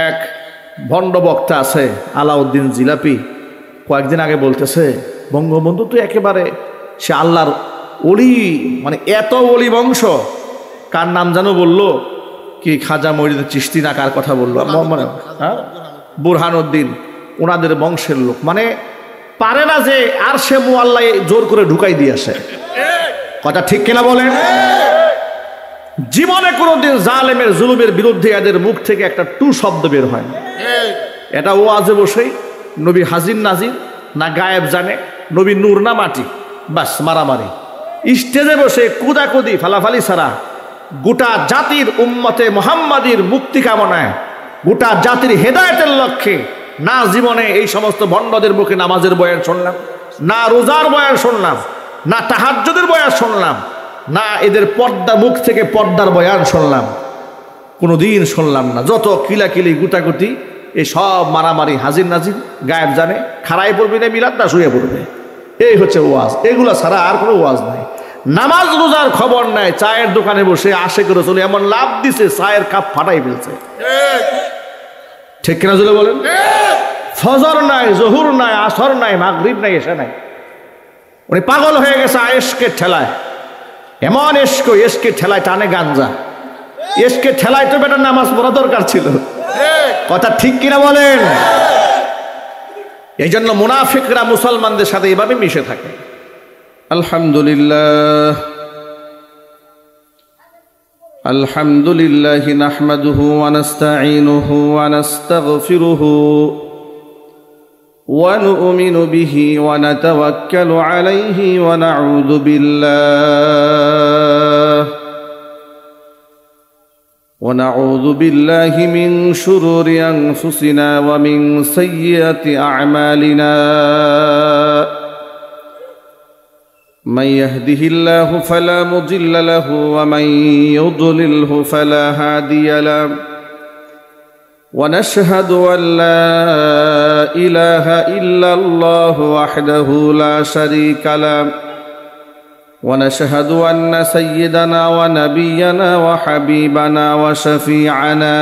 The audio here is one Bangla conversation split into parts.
এক ভণ্ড বক্তা আছে আলাউদ্দিন জিলাপি, কয়েকদিন আগে বলতেছে, বঙ্গবন্ধু তো একেবারে সে আল্লাহর অলি, মানে এত অলি বংশ। কার নাম যেন বললো, কি খাজা মঈনুদ্দিন চিশতি না কার কথা বললো, হ্যাঁ বুরহানুদ্দিন, ওনাদের বংশের লোক। মানে পারে না যে আর সে মুআল্লা জোর করে ঢুকাই দিয়ে আসে। কথা ঠিক কিনা বলেন? জীবনে কোনোদিন জালেমের জুলুমের বিরুদ্ধে এদের মুখ থেকে একটা টু শব্দ বের হয় না। এটা ওয়াজে বসেই নবী হাজির নাজির না গায়েব জানে, নবী নূর না মাটি, বাস মারামারি। স্টেজে বসে কুদাকুদি ফালাফালি ছাড়া গোটা জাতির উম্মতে মুহাম্মাদির মুক্তি কামনায়, গোটা জাতির হেদায়েতের লক্ষ্যে না জীবনে এই সমস্ত ভণ্ডদের মুখে নামাজের বয়ান শুনলাম, না রোজার বয়ান শুনলাম, না তাহাজ্জুদের বয়ান শুনলাম, না এদের পর্দা মুখ থেকে পর্দার বয়ান শুনলাম, কোনোদিন শুনলাম না। যত কিলাকিলি গুটাগুটি, এই সব মারামারি, হাজির নাজির, গায়েব জানে, খাড়াই পড়বি না মিলাদ না শুয়ে পড়বে, এই হচ্ছে ওয়াজ। এগুলো ছাড়া আর কোনো ওয়াজ নাই। নামাজ রোজার খবর নাই, চায়ের দোকানে বসে আশে করে চলে এমন লাভ দিছে চায়ের কাপ ফাটাই ফেলছে। ঠিক কিনা চলে বলেন? ফজর নাই, জহুর নাই, আসর নাই, মাগরিব নাই, এশা নাই। উনি পাগল হয়ে গেছে এশকের ঠেলায়। এমন এশকের ঠেলায় টানে গাঞ্জা। এশকের ঠেলায় তো বেটার নামাজ পড়া দরকার ছিল। কথা ঠিক কিনা বলেন? এই জন্য মুনাফিকরা মুসলমানদের সাথে এইভাবে মিশে থাকে। আলহামদুলিল্লাহ আলহামদুলিল্লাহি নাহমাদুহু ওয়া নাস্তাঈনুহু ওয়া নাস্তাগফিরুহু ওয়া নু'মিনু বিহি ওয়া নাতাওয়াক্কালু আলাইহি ওয়া নাউযু বিল্লাহ ونعوذ بالله من شرور أنفسنا ومن سيئات أعمالنا من يهده الله فلا مضل له ومن يضلله فلا هادي له ونشهد أن لا إله إلا الله وحده لا شريك له ونشهد أن سيدنا ونبينا وحبيبنا وشفيعنا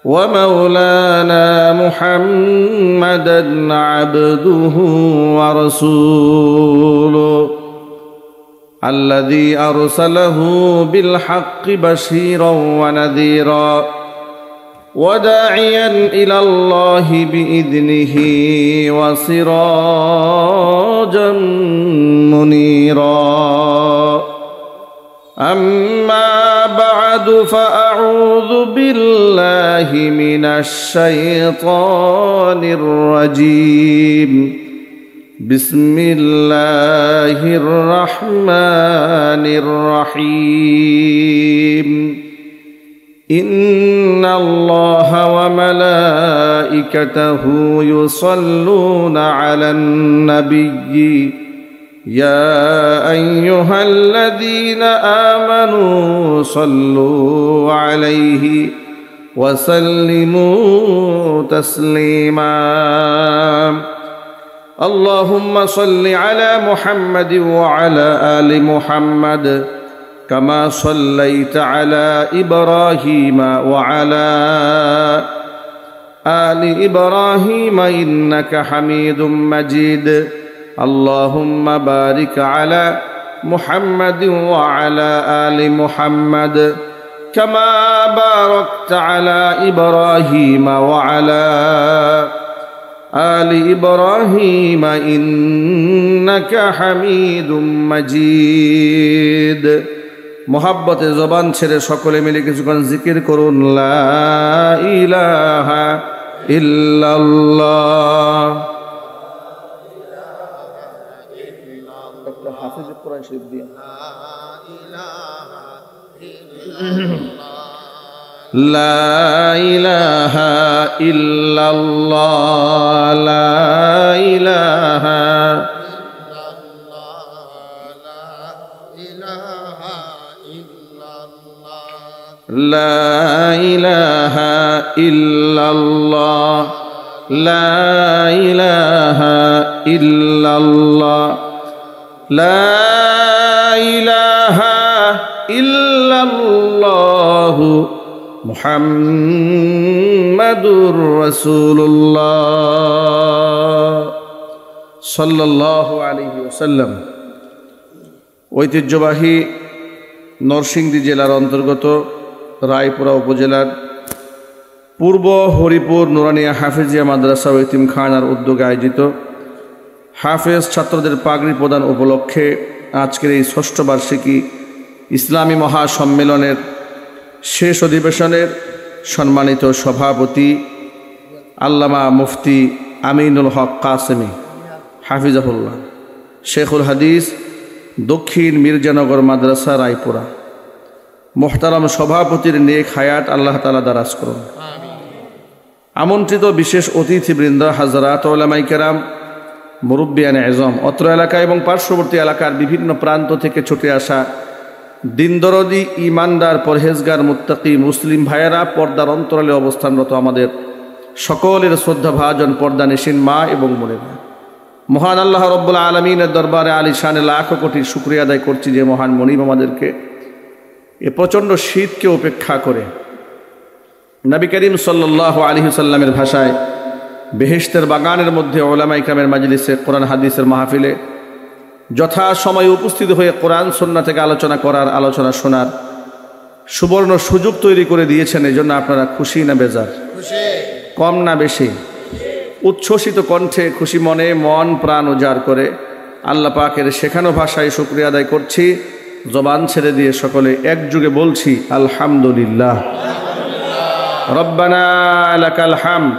ومولانا محمدا عبده ورسوله الذي أرسله بالحق بشيرا ونذيرا وداعيا إلى الله بإذنه وسراجا منيرا أما بعد فأعوذ بالله من الشيطان الرجيم بسم الله الرحمن الرحيم إن الله وملائكته يصلون على النبي يا أيها الذين آمنوا صلوا عليه وسلموا تسليما اللهم صل على محمد وعلى آل محمد كما صليت على إبراهيم وعلى آل إبراهيم إنك حميد مجيد اللهم بارك على محمد وعلى آل محمد كما باركت على إبراهيم وعلى آل إبراهيم إنك حميد مجيد মোহাব্বতে জবান ছেড়ে সকলে মিলে কিছুক্ষণ জিকির করুন, লা ইলাহা ইল্লাল্লাহ। হাফিজ কোরআন শরীফ দিয়ে লা ইলাহা ইল্লাল্লাহ, লা ইলাহা لا إله إلا الله لا إله إلا الله لا إله إلا الله মুহাম্মাদুর রাসূলুল্লাহ সাল্লাল্লাহু আলাইহি ওয়াসাল্লাম। ঐতিহ্যবাহী নরসিংদী জেলার অন্তর্গত রায়পুরা উপজেলার পূর্ব হরিপুর নুরানিয়া হাফেজিয়া মাদ্রাসা ও এতিমখানার উদ্যোগে আয়োজিত হাফেজ ছাত্রদের পাগড়ি প্রদান উপলক্ষে আজকের এই ষষ্ঠ বার্ষিকী ইসলামী মহাসম্মেলনের শেষ অধিবেশনের সম্মানিত সভাপতি আল্লামা মুফতি আমিনুল হক কাসেমি হাফিজাহুল্লাহ, শেখুল হাদিস, দক্ষিণ মির্জানগর মাদ্রাসা রায়পুরা, মোহতারাম সভাপতির নেক হায়াত আল্লাহ তাআলা দারাজ করুন। আমন্ত্রিত বিশেষ অতিথিবৃন্দ, হাজরাত ওলামায়ে কেরাম, মুরব্বিয়ানে আযম, অত্র এলাকা এবং পার্শ্ববর্তী এলাকার বিভিন্ন প্রান্ত থেকে ছুটে আসা দিনদরদি, ইমানদার, পরহেজগার, মুত্তাকি মুসলিম ভাইয়েরা, পর্দার অন্তরালে অবস্থানরত আমাদের সকলের শ্রদ্ধাভাজন পর্দানিশীন মা এবং বোনেরা, মহান আল্লাহ রব্বুল আলমিনের দরবারে আলিশানে লাখো কোটি শুকরিয়া আদায় করছি যে মহান মনিব আমাদেরকে এ প্রচণ্ড শীতকে উপেক্ষা করে নবী করিম সাল্লাল্লাহু আলাইহি ওয়াসাল্লামের ভাষায় বেহেশতের বাগানের মধ্যে ওলামা ইকরামের মাজলিসে, কোরআন হাদিসের মাহফিলে যথা সময়ে উপস্থিত হয়ে কোরআন সুন্নাহ থেকে আলোচনা করার, আলোচনা শোনার সুবর্ণ সুযোগ তৈরি করে দিয়েছেন। এই জন্য আপনারা খুশি না বেজার? কম না বেশি? উচ্ছ্বসিত কণ্ঠে, খুশি মনে, মন প্রাণ উজাড় করে আল্লাহ পাকের শেখানো ভাষায় শুকরিয়া আদায় করছি। জবান ছেড়ে দিয়ে সকলে একযোগে বলছি আলহামদুলিল্লাহ। রব্বানা লাকাল হামদ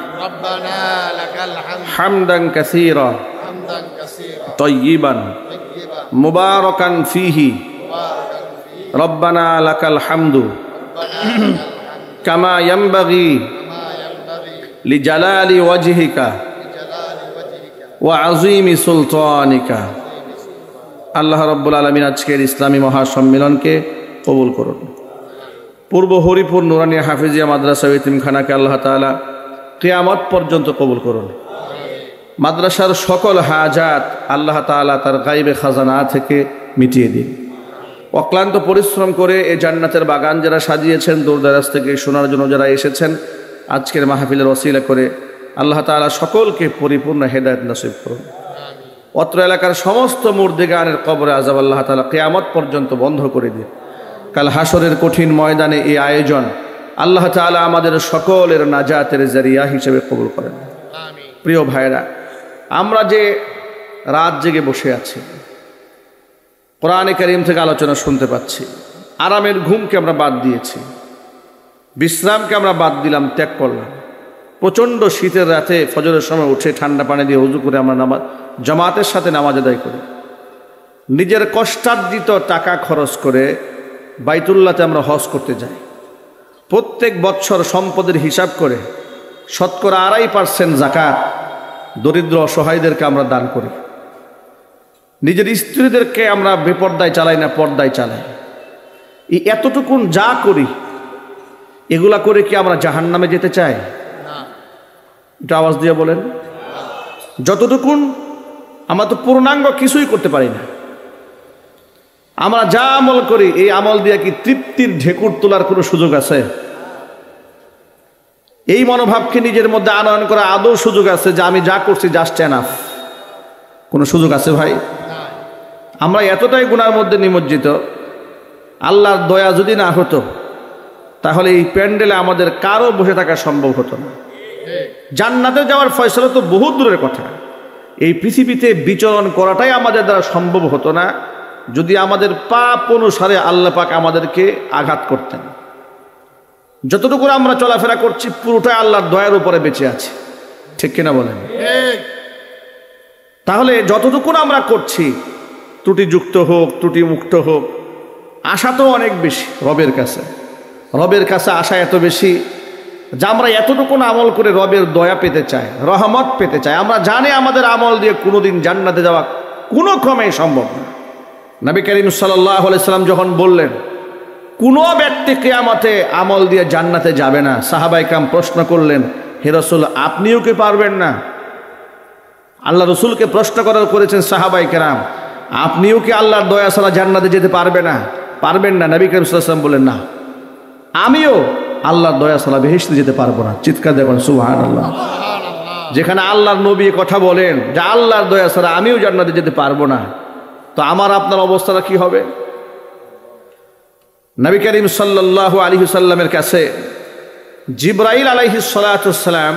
হামদান কাসীরা তাইয়িবান মুবারাকান ফীহি রব্বানা লাকাল হামদু কামা ইয়ানবাগি লিজালালি ওয়াজহিকা ওয়া আযীমি সুলতানিকা। আল্লাহ রাব্বুল আলামিন আজকের ইসলামী মহাসম্মেলনকে কবুল করুন। পূর্ব হরিপুর নুরানিয়া হাফেজিয়া মাদ্রাসা ও এতিমখানাকে আল্লাহ তাআলা কিয়ামত পর্যন্ত কবুল করুন। মাদ্রাসার সকল হাজাত আল্লাহ তাআলা তার গায়বে খাজানা থেকে মিটিয়ে দিন। অক্লান্ত পরিশ্রম করে এই জান্নাতের বাগান যারা সাজিয়েছেন, দূর দারাজ থেকে শোনার জন্য যারা এসেছেন, আজকের মাহফিলের ওসিলা করে আল্লাহ তাআলা সকলকে পরিপূর্ণ হেদায়েত নসিব করুন। অত্র এলাকার সমস্ত মুর্দিগানের কবরে আযাব আল্লাহ তাআলা কিয়ামত পর্যন্ত বন্ধ করে দিন। কাল হাসরের কঠিন ময়দানে এই আয়োজন আল্লাহ তাআলা আমাদের সকলের নাজাতের জারিয়া হিসেবে কবুল করেন। প্রিয় ভাইরা, আমরা যে রাত জেগে বসে আছি, কোরআনে কারীম থেকে আলোচনা শুনতে পাচ্ছি, আরামের ঘুমকে আমরা বাদ দিয়েছি, বিশ্রামকে আমরা বাদ দিলাম, ত্যাগ করলাম। প্রচণ্ড শীতের রাতে ফজরের সময় উঠে ঠান্ডা পানি দিয়ে ওযু করে আমরা জামাতের সাথে নামাজ আদায় করি। নিজের কষ্টার্জিত টাকা খরচ করে বাইতুল্লাহতে আমরা হজ করতে যাই। প্রত্যেক বৎসর সম্পদের হিসাব করে শতকরা 2.5% যাকাত দরিদ্র অসহায়দেরকে আমরা দান করি। নিজের স্ত্রীদেরকে আমরা বেপর্দায় চালাই না, পর্দায় চালাই। এই এতটুকুন যা করি, এগুলা করে কি আমরা জাহান্নামে যেতে চাই? এটা আওয়াজ দিয়ে বলেন। যতটুকুন, আমরা তো পূর্ণাঙ্গ কিছুই করতে পারি না। আমরা যা আমল করি, এই আমল দিয়ে কি তৃপ্তির ঢেকুর তোলার কোনো সুযোগ আছে? এই মনোভাবকে নিজের মধ্যে আনয়ন করা আদৌ সুযোগ আছে যে আমি যা করছি জাস্ট এনাফ? কোনো সুযোগ আছে ভাই? আমরা এতটাই গুনার মধ্যে নিমজ্জিত, আল্লাহর দয়া যদি না হতো তাহলে এই প্যান্ডেলে আমাদের কারো বসে থাকা সম্ভব হতো না। জান্নাতে যাওয়ার ফয়সালা তো বহু দূরের কথা, এই পৃথিবীতে বিচরণ করাটাই আমাদের দ্বারা সম্ভব হতো না যদি আমাদের পাপ অনুসারে আল্লাহ পাক আমাদেরকে আঘাত করতেন। যতটুকু আমরা চলাফেরা করছি পুরোটাই আল্লাহর দয়ার উপরে বেঁচে আছে, ঠিক কিনা বলেন? তাহলে যতটুকু আমরা করছি, ত্রুটিযুক্ত হোক, ত্রুটি মুক্ত হোক, আশা তো অনেক বেশি রবের কাছে। রবের কাছে আশা এত বেশি যে আমরা এতটুকু আমল করে রবের দয়া পেতে চাই, রহমত পেতে চাই। আমরা জানি আমাদের আমল দিয়ে কোনোদিন জান্নাতে যাওয়া কোনো ক্রমেই সম্ভব না। নবী করিম সাল্লাল্লাহু আলাইহি সাল্লাম যখন বললেন কোনো ব্যক্তি কিয়ামতে আমল দিয়ে জান্নাতে যাবে না, সাহাবায়ে কেরাম প্রশ্ন করলেন, হে রাসূল, আপনিও কি পারবেন না? আল্লাহ রসুলকে প্রশ্ন করেছেন সাহাবায়ে কেরাম, আপনিও কি আল্লাহর দয়া ছাড়া জান্নাতে যেতে পারবেন না? নবী করিম সাল্লাল্লাহু আলাইহি সাল্লাম বললেন, না, আমিও আল্লাহর দয়া ছাড়া বেহেশতে যেতে পারবো না। চিৎকার দেখুন সুবহানাল্লাহ। যেখানে আল্লাহর নবী কথা বলেন যে আল্লাহর দয়া ছাড়া আমিও জান্নাতে যেতে পারবো না, তো আমার আপনার অবস্থাটা কি হবে? নবী করিম সাল্লাল্লাহু আলাইহি ওয়াসাল্লামের কাছে জিবরাইল আলাইহিস সালাতু ওয়াস সালাম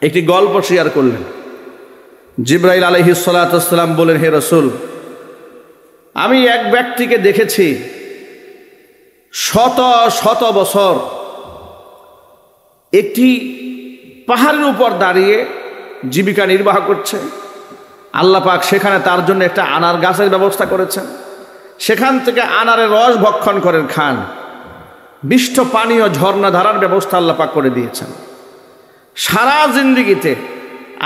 একটি গল্প শেয়ার করলেন। জিবরাইল আলাইহিস সালাতু ওয়াস সালাম বলেন, হে রাসূল, আমি এক ব্যক্তিকে দেখেছি শত শত বছর একটি পাহাড়ের উপর দাঁড়িয়ে জীবিকা নির্বাহ করছে। আল্লাহ পাক সেখানে তার জন্য একটা আনার গাছের ব্যবস্থা করেছেন, সেখান থেকে আনারের রস ভক্ষণ করেন, খান। মিষ্ট পানীয় ঝর্ণা ধারার ব্যবস্থা আল্লাহ পাক করে দিয়েছেন। সারা জিন্দেগিতে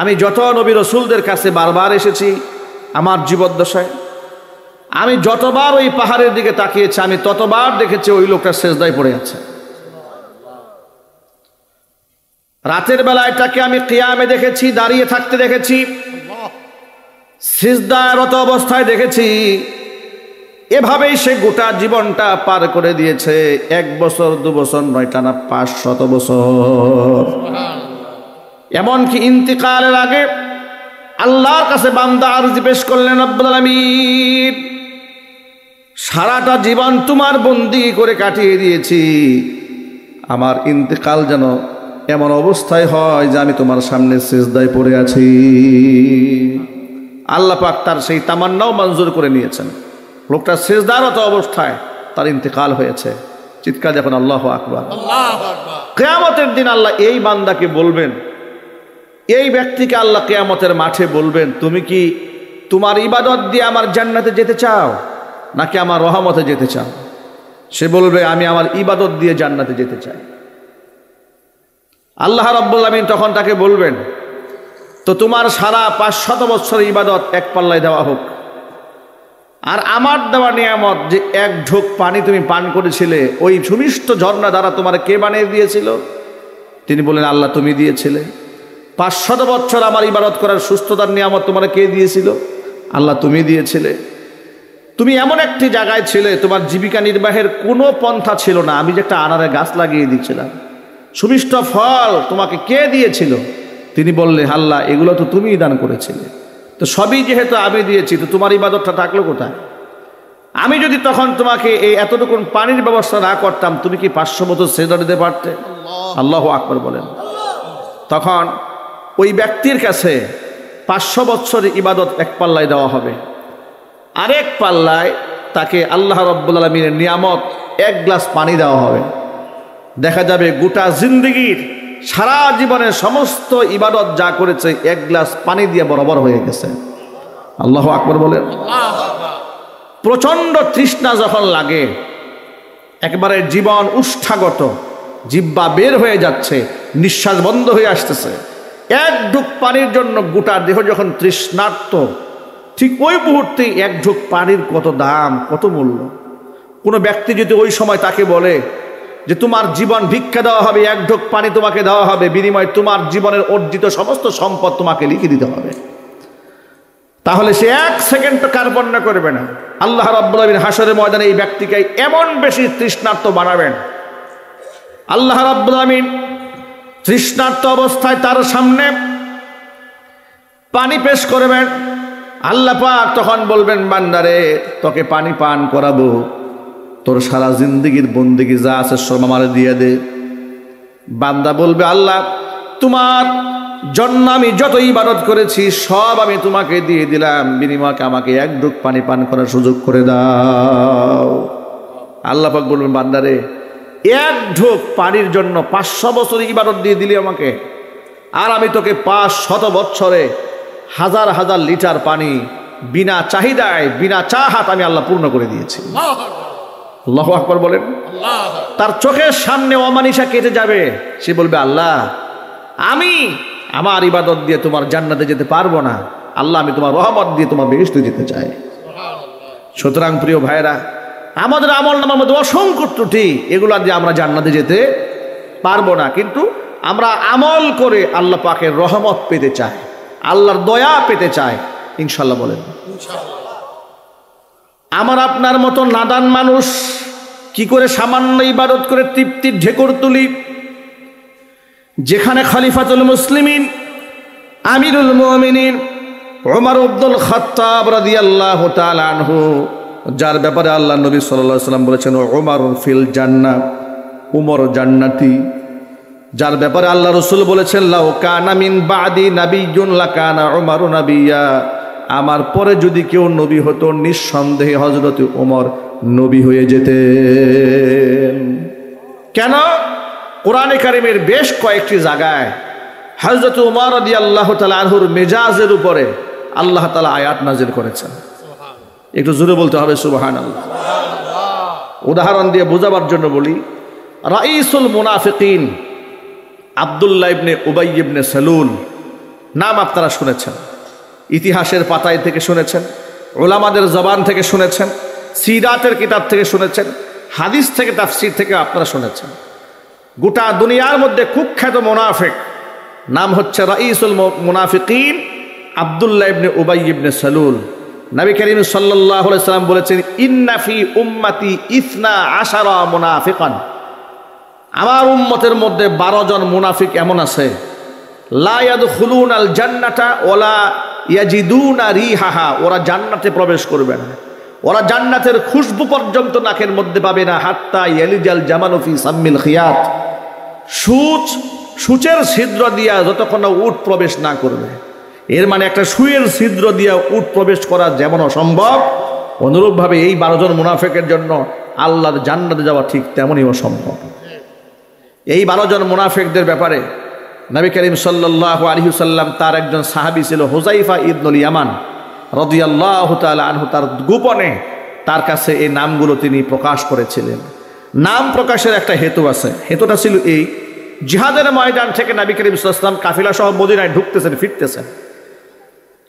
আমি যত নবী রসুলদের কাছে বারবার এসেছি আমার জীবদ্দশায়, আমি যতবার ওই পাহাড়ের দিকে তাকিয়েছি আমি ততবার দেখেছি ওই লোকটা সেজদায় পড়ে আছে। রাতের বেলায় তাকে আমি কিয়ামে দেখেছি, দাঁড়িয়ে থাকতে দেখেছি, সিজদারত অবস্থায় দেখেছি। এভাবেই সে গোটা জীবনটা পার করে দিয়েছে। 1 বছর 2 বছর নয়, টানা 500 বছর। এমনকি ইন্তিকালের আগে আল্লাহর কাছে বান্দা আরজি পেশ করলেন, রব্বুল আলামিন, সারাটা জীবন তোমার বন্দি করে কাটিয়ে দিয়েছি, আমার ইন্তিকাল যেন এমন অবস্থায় হয় যে আমি তোমার সামনে সিজদায় পড়ে আছি। আল্লাহ পাক তার সেই তামান্নাও মঞ্জুর করে নিয়েছেন। লোকটা সিজদারত অবস্থায় তার ইন্তেকাল হয়েছে। চিৎকার দেখুন আল্লাহু আকবার। কিয়ামতের দিন আল্লাহ এই বান্দাকে বলবেন, এই ব্যক্তিকে আল্লাহ কিয়ামতের মাঠে বলবেন, তুমি কি তোমার ইবাদত দিয়ে আমার জান্নাতে যেতে চাও নাকি আমার রহমতে যেতে চাও? সে বলবে, আমি আমার ইবাদত দিয়ে জান্নাতে যেতে চাই। আল্লাহ রাব্বুল আলামিন তখন তাকে বলবেন, তো তোমার সারা 500 বছরের ইবাদত এক পাল্লায় দেওয়া হোক, আর আমার দেওয়া নিয়ামত যে 1 ঢোক পানি তুমি পান করেছিলে, ওই সুমিষ্ট ঝর্ণা দ্বারা তোমার কে বানিয়ে দিয়েছিল? তিনি বলেন, আল্লাহ তুমি দিয়েছিলে। 500 বছর আমার ইবাদত করার সুস্থতার নিয়ামত তোমার কে দিয়েছিল? আল্লাহ তুমি দিয়েছিলে। তুমি এমন একটি জায়গায় ছিলে, তোমার জীবিকা নির্বাহের কোনো পন্থা ছিল না, আমি যে একটা আনারের গাছ লাগিয়ে দিয়েছিলাম, সুমিষ্ট ফল তোমাকে কে দিয়েছিল? তিনি বললেন, আল্লাহ এগুলো তো তুমিই দান করেছিলে। তো সবই যেহেতু আমি দিয়েছি, তো তোমার ইবাদতটা থাকলো কোথায়? আমি যদি তখন তোমাকে এই এতটুকু পানির ব্যবস্থা না করতাম, তুমি কি 500 বছর সেজদা দিতে পারতে? আল্লাহু আকবার বলেন। তখন ওই ব্যক্তির কাছে 500 বছরের ইবাদত এক পাল্লায় দেওয়া হবে, আরেক পাল্লায় তাকে আল্লাহ রাব্বুল আলামিনের নিয়ামত 1 গ্লাস পানি দেওয়া হবে। দেখা যাবে গোটা জিন্দেগির সারা জীবনের সমস্ত ইবাদত যা করেছে 1 গ্লাস পানি দিয়ে বরাবর হয়ে গেছে। আল্লাহু আকবার বলেন। প্রচন্ড তৃষ্ণা যখন লাগে, একবারে জীবন উষ্ঠাগত, জিহ্বা বের হয়ে যাচ্ছে, নিঃশ্বাস বন্ধ হয়ে আসতেছে, 1 ঢোক পানির জন্য গোটা দেহ যখন তৃষ্ণার্ত, ঠিক ওই মুহূর্তে 1 ঢোক পানির কত দাম, কত মূল্য। কোনো ব্যক্তি যদি ওই সময় তাকে বলে যে তোমার জীবন ভিক্ষা দেওয়া হবে, 1 ঢোক পানি তোমাকে দেওয়া হবে, বিনিময়ে তোমার জীবনের অর্জিত সমস্ত সম্পদ তোমাকে লিখে দিতে হবে, তাহলে সে 1 সেকেন্ড কার্পণ্য করবে না। আল্লাহ রাব্বুল আলামিন হাসরের ময়দানে এই ব্যক্তিকে এমন বেশি তৃষ্ণার্ত বানাবেন, আল্লাহ রাব্বুল আলামিন তৃষ্ণার্ত অবস্থায় তার সামনে পানি পেশ করবেন। আল্লাহ পাক তখন বলবেন, বান্দারে তোকে পানি পান করাবো, তোর সারা জিন্দেগির বন্দেগি যা আছে সব আমারে দিয়ে দে। বান্দা বলবে, আল্লাহ তোমার জন্য আমি যত ইবাদত করেছি সব আমি তোমাকে দিয়ে দিলাম, বিনিময়ে আমাকে 1 ঢোক পানি পান করার সুযোগ করে দাও। আল্লাহ পাক বলবেন, বান্দারে 1 ঢোক পানির জন্য 500 বছর ইবাদত দিয়ে দিলি আমাকে, আর আমি তোকে 500 বছরে হাজার হাজার লিটার পানি বিনা চাহিদায় বিনা চাহাত আমি আল্লাহ পূর্ণ করে দিয়েছি। আল্লাহু আকবার বলেন। তার চোখের সামনে অমানিসা কেটে যাবে, সে বলবে, আল্লাহ আমি আমার ইবাদত দিয়ে তোমার জান্নাতে যেতে পারবো না, আল্লাহ আমি তোমার রহমত দিয়ে তোমার বেহেশতে যেতে চাই। সুতরাং প্রিয় ভাইরা, আমাদের আমল নামার মধ্যে অসংখ্য ত্রুটি, এগুলা দিয়ে আমরা জান্নাতে যেতে পারবো না, কিন্তু আমরা আমল করে আল্লাহ পাকের রহমত পেতে চাই, আল্লাহর দয়া পেতে চাই, ইনশাল্লাহ বলেন। আমার আপনার মতো নাদান মানুষ কি করে সামান্য ইবাদত করে তৃপ্তির ঢেকুর তুলি, যেখানে খলিফাতুল মুসলিমিন আমিরুল মুমিনিন ওমর ইবনুল খাত্তাব রাদিয়াল্লাহু তাআলা আনহু, যার ব্যাপারে আল্লাহ নবী সাল্লাল্লাহু আলাইহি ওয়াসাল্লাম বলেছেন ওমর ফিল জান্নাহ, উমর জান্নাতি, যার ব্যাপারে আল্লাহ রাসূল বলেছেন লাউ কানা মিন বাদি নাবিয়্যুন লাকানা উমরু নাবিয়্যা, আমার পরে যদি কেউ নবী হতো নিঃসন্দেহে হযরত ওমর নবী হয়ে যেতেন। কেন? কোরআনে কারিমের বেশ কয়েকটি জায়গায় হযরত ওমর রাদিয়াল্লাহু তাআলা আনহুর মেজাজের উপরে আল্লাহ তাআলা আয়াত নাজিল করেছেন। একটু জোরে বলতে হবে সুবহানাল্লাহ। উদাহরণ দিয়ে বোঝাবার জন্য বলি, রাইসুল মুনাফিকিন আব্দুল্লাহ ইবনে উবাই ইবনে সালুল নাম আপনারা শুনেছেন, ইতিহাসের পাতায় থেকে শুনেছেন, উলামাদের জবান থেকে শুনেছেন, সিরাতের কিতাব থেকে শুনেছেন, হাদিস থেকে তাফসীর থেকে আপনারা শুনেছেন। গোটা দুনিয়ার মধ্যে কুখ্যাত মুনাফিক নাম হচ্ছে রাইসুল মুনাফিকিন আব্দুল্লাহ ইবনে উবাই ইবনে সালুল। নবী করিম সাল্লাল্লাহু আলাইহি সাল্লাম বলেছেন ইন্না ফি উম্মতি 12 মুনাফিকান, আমার উম্মতের মধ্যে 12 জন মুনাফিক এমন আছে, লা ইয়াদখুলুনাল জান্নাতা ওয়ালা ইয়াজিদুনা রিহাহা, ওরা জান্নাতে প্রবেশ করবে না, ওরা জান্নাতের খুশবু পর্যন্ত নাকের মধ্যে পাবে না, হাত্তা ইয়ালিজাল জামালু ফি সাম্মিল খিয়াত, সূচের ছিদ্র দিয়া যতক্ষণ উট প্রবেশ না করবে। এর মানে একটা সুয়ের ছিদ্র দিয়া উট প্রবেশ করা যেমন অসম্ভব, অনুরূপভাবে এই 12 জন মুনাফিকের জন্য আল্লাহর জান্নাতে যাওয়া ঠিক তেমনই অসম্ভব। এই 12 জন মুনাফিকদের ব্যাপারে নবী করিম সাল্লাল্লাহু আলাইহি ওয়াসাল্লাম, তার একজন সাহাবী ছিল হুযায়ফা ইবনুল ইয়ামান রাদিয়াল্লাহু তাআলা আনহু, তার গোপনে তার কাছে এই নামগুলো তিনি প্রকাশ করেছিলেন। নাম প্রকাশের একটা হেতু আছে, হেতুটা ছিল এই, জিহাদের ময়দান থেকে নবী করিম সাল্লাল্লাহু আলাইহি ওয়াসাল্লাম কাফিলা সহ মদিনায় ঢুকতেছেন, ফিরতেছেন।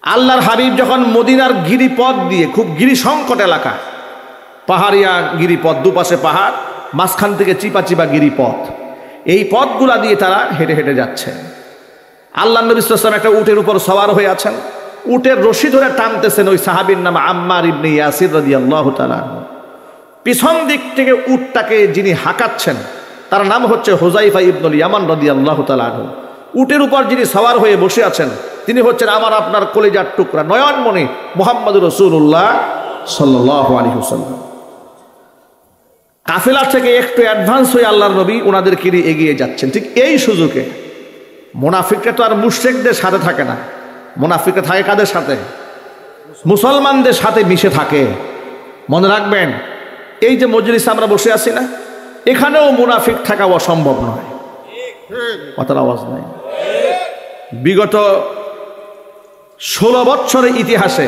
আল্লাহর হাবিব যখন মদিনার গিরিপথ দিয়ে, খুব গিরি সংকট এলাকা, পাহাড়িয়া গিরিপথ, দুপাশে পাহাড়, মাঝখান থেকে চিপা চিপা গিরিপথ, এই পথগুলা দিয়ে তারা হেঁটে হেঁটে যাচ্ছে। আল্লাহ নবী সাল্লাল্লাহু আলাইহি ওয়াসাল্লাম একটা উটের উপর সওয়ার হয়ে আছেন, উটের রশি ধরে টানতেছেন ওই সাহাবীর নাম আম্মার ইবনে ইয়াসির রাদিয়াল্লাহু তাআলা আনহু। পিছন দিক থেকে উটটাকে যিনি হাঁকাচ্ছেন তার নাম হচ্ছে হুযায়ফা ইবনুল ইয়ামান রাদিয়াল্লাহু তাআলা আনহু। উটের উপর যিনি সওয়ার হয়ে বসে আছেন তিনি হচ্ছেন আমার আপনার কলিজার টুকরা, নয়নমণি মুহাম্মদুর রাসূলুল্লাহ সাল্লাল্লাহু আলাইহি ওয়াসাল্লাম। কাফেলা থেকে একটু অ্যাডভান্স হয়ে আল্লাহর নবী ওনাদেরকে নিয়ে এগিয়ে যাচ্ছেন। ঠিক এই সুযোগে মুনাফিকরা তো আর মুশরিকদের সাথে থাকে না, মুনাফিকরা থাকে কাদের সাথে? মুসলমানদের সাথে মিশে থাকে। মনে রাখবেন, এই যে মজলিসে আমরা বসে আছি না, এখানেও মুনাফিক থাকা অসম্ভব নয়। কথার আওয়াজ নাই। বিগত 16 বছরের ইতিহাসে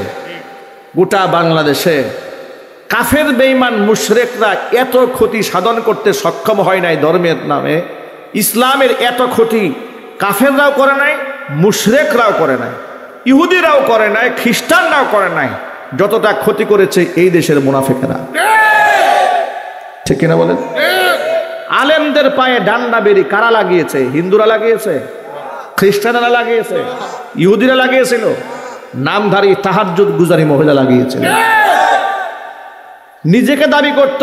গোটা বাংলাদেশে কাফের বেঈমান মুশরিকরা এত ক্ষতি সাধন করতে সক্ষম হয় নাই ধর্মের নামে। ইসলামের এত ক্ষতি কাফেররাও করে নাই, মুশরিকরাও করে নাই, ইহুদিরাও করে নাই, খ্রিস্টানরাও করে নাই, যতটা ক্ষতি করেছে এই দেশের মুনাফিকরা। ঠিক কিনা বলেন? আলেমদের পায়ে ডান্ডা বেরি কারা লাগিয়েছে? হিন্দুরা লাগিয়েছে, খ্রিস্টানরা লাগিয়েছে, ইহুদিরা লাগিয়েছিল, নামধারী তাহাজ্জুদ গুজারি মহিলা লাগিয়েছিল। নিজেকে দাবি করত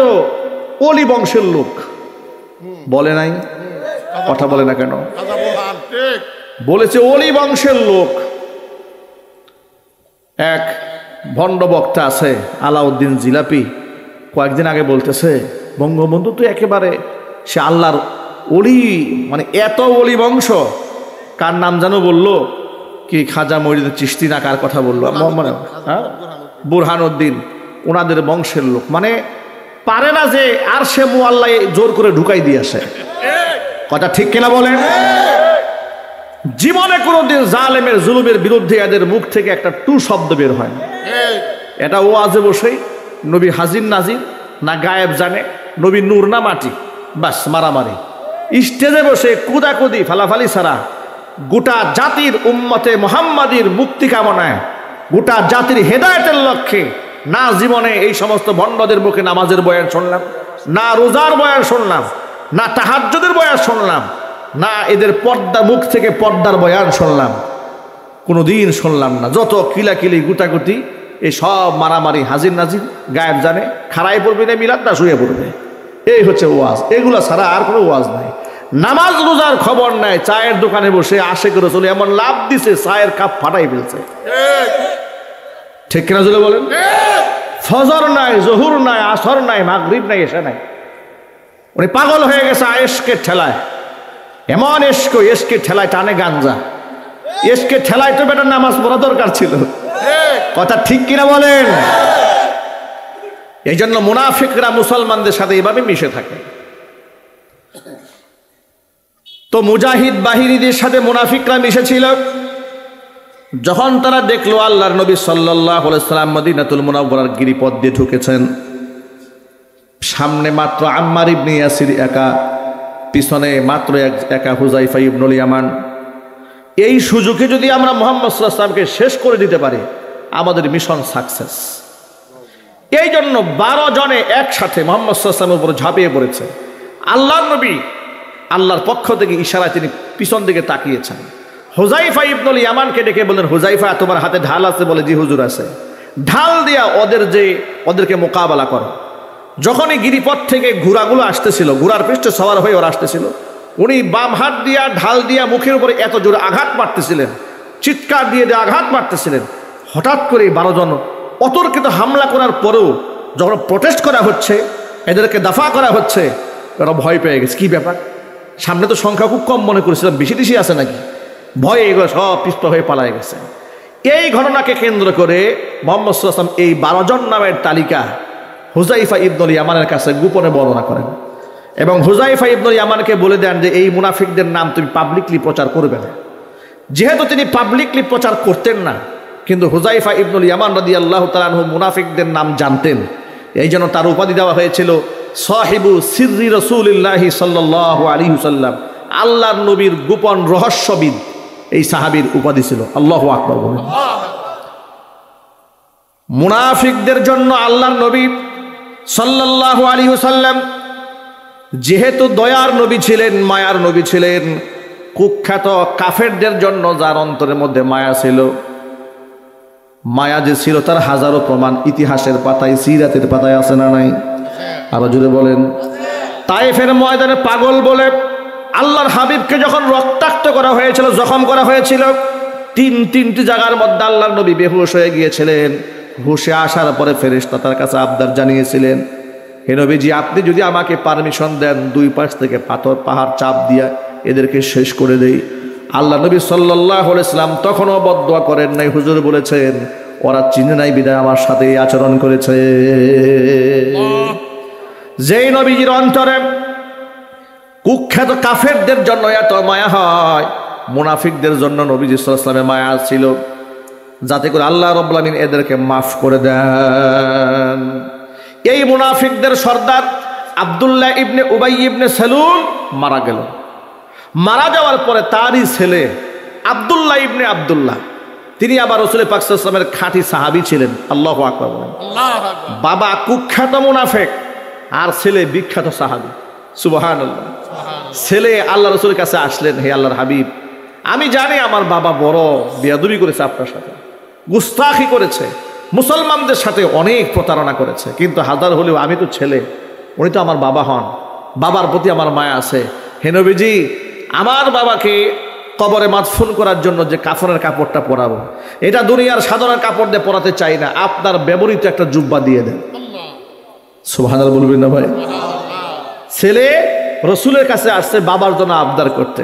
ওলি বংশের লোক, বলে নাই? কথা বলে না কেন? বলেছে ওলি বংশের লোক। এক ভণ্ড বক্তা আছে আলাউদ্দিন জিলাপি, কয়েকদিন আগে বলতেছে বঙ্গবন্ধু তো একেবারে সে আল্লাহর ওলি, মানে এত ওলি বংশ। কার নাম জানো বললো? কি খাজা মঈনুদ্দিন চিশতি না কার কথা বললো? মানে বুরহানুদ্দিন, ওনাদের বংশের লোক। মানে পারে না যে আর সে মুআল্লা জোর করে ঢুকাই দিয়ে আসে। কথা ঠিক কিনা বলেন? জীবনে কোনোদিন জালেমের জুলুমের বিরুদ্ধে এদের মুখ থেকে একটা টু শব্দ বের হয় না। এটা ওয়াজে বসেই নবী হাজির নাজির না গায়েব জানে, নবী নূর না মাটি, বাস মারামারি। স্টেজে বসে কুদাকুদি ফালাফালি ছাড়া গোটা জাতির উম্মতে মুহাম্মাদির মুক্তি কামনায়, গোটা জাতির হেদায়েতের লক্ষ্যে না জীবনে এই সমস্ত ভণ্ডদের মুখে নামাজের বয়ান শুনলাম, না রোজার বয়ান শুনলাম, না তাহাজ্জুদের বয়ান শুনলাম, না এদের পর্দা মুখ থেকে পর্দার বয়ান শুনলাম, কোনোদিন শুনলাম না। যত কিলাকিলি গুটাগুটি, এই সব মারামারি, হাজির নাজির, গায়েব জানে, খাড়াই পড়বে না মিলাদ না শুয়ে পড়বে, এই হচ্ছে ওয়াজ, এগুলা ছাড়া আর কোনো ওয়াজ নাই। নামাজ রোজার খবর নাই, চায়ের দোকানে বসে আশেক রাসূল এমন লাভ দিছে চায়ের কাপ ফাটাই ফেলছে, ঠিক কিনা জোরে বলেন? ফজর নাই, জোহর নাই, আসর নাই, মাগরিব নাই, এশা নাই, উনি পাগল হয়ে গেছে এশকের ঠেলায়। এমন এশকের ঠেলায় টানে গাঞ্জা, এশকের ঠেলায় তো বেটার নামাজ পড়া দরকার ছিল, কথা ঠিক কিনা বলেন? এই জন্য মুনাফিকরা মুসলমানদের সাথে এইভাবে মিশে থাকে। তো মুজাহিদ বাহিনীদের সাথে মুনাফিকরা মিশেছিল। যখন তারা দেখলো আল্লাহর নবী সাল্লাল্লাহু আলাইহি সাল্লাম মদিনাতুল মুনাওয়ারার গিরিপথ দিয়ে ঢুকেছেন, সামনে মাত্র আম্মার ইবনে ইয়াসির একা, পিছনে মাত্র একা হুযায়ফা ইবনুল ইয়ামান, এই সুযোগে যদি আমরা মুহাম্মদ সাল্লাল্লাহু আলাইহি ওয়াসাল্লামকে শেষ করে দিতে পারি আমাদের মিশন সাকসেস। এই জন্য 12 জনে একসাথে মুহাম্মদ সাল্লাল্লাহু আলাইহি ওয়াসাল্লামের উপর ঝাঁপিয়ে পড়েছে। আল্লাহর নবী আল্লাহর পক্ষ থেকে ইশারায় তিনি পিছন দিকে তাকিয়েছেন। হুযায়ফা ইবনুল ইয়ামানকে ডেকে বললেন, হুযায়ফা তোমার হাতে ঢাল আছে? বলে জি হুজুর আছে। ঢাল দিয়া ওদেরকে মোকাবেলা করো। যখনই গিরিপথ থেকে ঘোড়াগুলো আসতেছিল, ঘোড়ার পৃষ্ঠে সওয়ার হয়ে ওরা আসতেছিল, উনি বাম হাত দিয়া ঢাল দিয়া মুখের উপরে এত জোরে আঘাত মারতেছিলেন, চিৎকার দিয়ে আঘাত মারতেছিলেন। হঠাৎ করে 12 জন অতর্কিত হামলা করার পরেও যখন প্রটেস্ট করা হচ্ছে, এদেরকে দফা করা হচ্ছে, ওরা ভয় পেয়ে গেছে। কি ব্যাপার, সামনে তো সংখ্যা খুব কম মনে করেছিলাম, বেশি বেশি আছে নাকি? ভয়ে এগুলো সব পিছপা হয়ে পালায় গেছে। এই ঘটনাকে কেন্দ্র করে মুহাম্মদ সাল্লাল্লাহু আলাইহি ওয়াসাল্লাম এই 12 জন নামের তালিকা হুযায়ফা ইবনুল ইয়ামানের কাছে গোপনে বর্ণনা করেন এবং হুযায়ফা ইবনুল ইয়ামানকে বলে দেন যে এই মুনাফিকদের নাম তুমি পাবলিকলি প্রচার করবে না। যেহেতু তিনি পাবলিকলি প্রচার করতেন না, কিন্তু হুযায়ফা ইবনুল ইয়ামান রাদিয়াল্লাহু তাআলা আনহু মুনাফিকদের নাম জানতেন, এই জন্য তার উপাধি দেওয়া হয়েছিল সাহিবু সিররি রাসূলিল্লাহি সাল্লাল্লাহু আলাইহি ওয়াসাল্লাম, আল্লাহর নবীর গোপন রহস্যবিদ। এই সাহাবীর উপাধি ছিল। আল্লাহু আকবার বলেন। মুনাফিকদের জন্য আল্লাহর নবী সাল্লাল্লাহু আলাইহি ওয়াসাল্লাম যেহেতু দয়ার নবী ছিলেন, মায়ার নবী ছিলেন, কুখ্যাত কাফেরদের জন্য যার অন্তরের মধ্যে মায়া ছিল, মায়া যে ছিল তার হাজারো প্রমাণ ইতিহাসের পাতায়, সিরাতের পাতায় আছে না নাই? আরো জুড়ে বলেন। তায়েফের ময়দানে পাগল বলে আল্লাহর হাবিবকে যখন রক্তাক্ত করা হয়েছিল, জখম করা হয়েছিল, তিনটি জায়গার মধ্যে আল্লাহর নবী বেহুশ হয়ে গিয়েছিলেন। হুশে আসার পরে ফেরেশতা তার কাছে আবদার জানিয়েছিলেন, হে নবীজি আপনি যদি আমাকে পারমিশন দেন 2 পাশ থেকে পাহাড় চাপ দিয়া এদেরকে শেষ করে দেই। আল্লাহ নবী সাল্লাল্লাহু আলাইহি ওয়াসাল্লাম তখনও বদদুয়া করেন নাই, হুজুর বলেছেন ওরা চিনে নাই বিদায় আমার সাথে এই আচরণ করেছে। যেই নবীজির অন্তরে কুখ্যাত কাফেরদের জন্য এত মায়া হয়, মুনাফিকদের জন্য নবীজি সাল্লাল্লাহু আলাইহি ওয়াসাল্লামের মায়া ছিল, যাতে করে আল্লাহ রাব্বুল আলামিন এদেরকে মাফ করে দেন। এই মুনাফিকদের সর্দার আব্দুল্লাহ ইবনে উবাই ইবনে সালুল মারা গেল। মারা যাওয়ার পরে তারই ছেলে আব্দুল্লাহ ইবনে আব্দুল্লাহ, তিনি আবার রাসূল পাক সাল্লাল্লাহু আলাইহি ওয়াসাল্লামের খাঁটি সাহাবী ছিলেন। আল্লাহু আকবার বলেন। বাবা কুখ্যাত মুনাফিক আর ছেলে বিখ্যাত সাহাবী। সুবহানাল্লাহ। ছেলে আল্লাহ রাসূলের কাছে আসলেন, হে আল্লাহর হাবিব, আমি জানি আমার বাবা বড় বেয়াদবি করেছে, আপনার সাথে গুস্তাখি করেছে, মুসলমানদের সাথে অনেক প্রতারণা করেছে, কিন্তু হাজার হলেও আমি তো ছেলে, উনি তো আমার বাবা হন, বাবার প্রতি আমার মায়া আছে। হে নবীজি, আমার বাবাকে কবরে মাদফুন করার জন্য যে কাফনের কাপড়টা পরাবো, এটা দুনিয়ার সাধারণ কাপড় দিয়ে পরাতে চাই না, আপনার ব্যবহৃত একটা জুব্বা দিয়ে দেন। সুবহানাল্লাহ বলবেন না ভাই? ছেলে রসুলের কাছে আসছে বাবার জন্য আবদার করতে,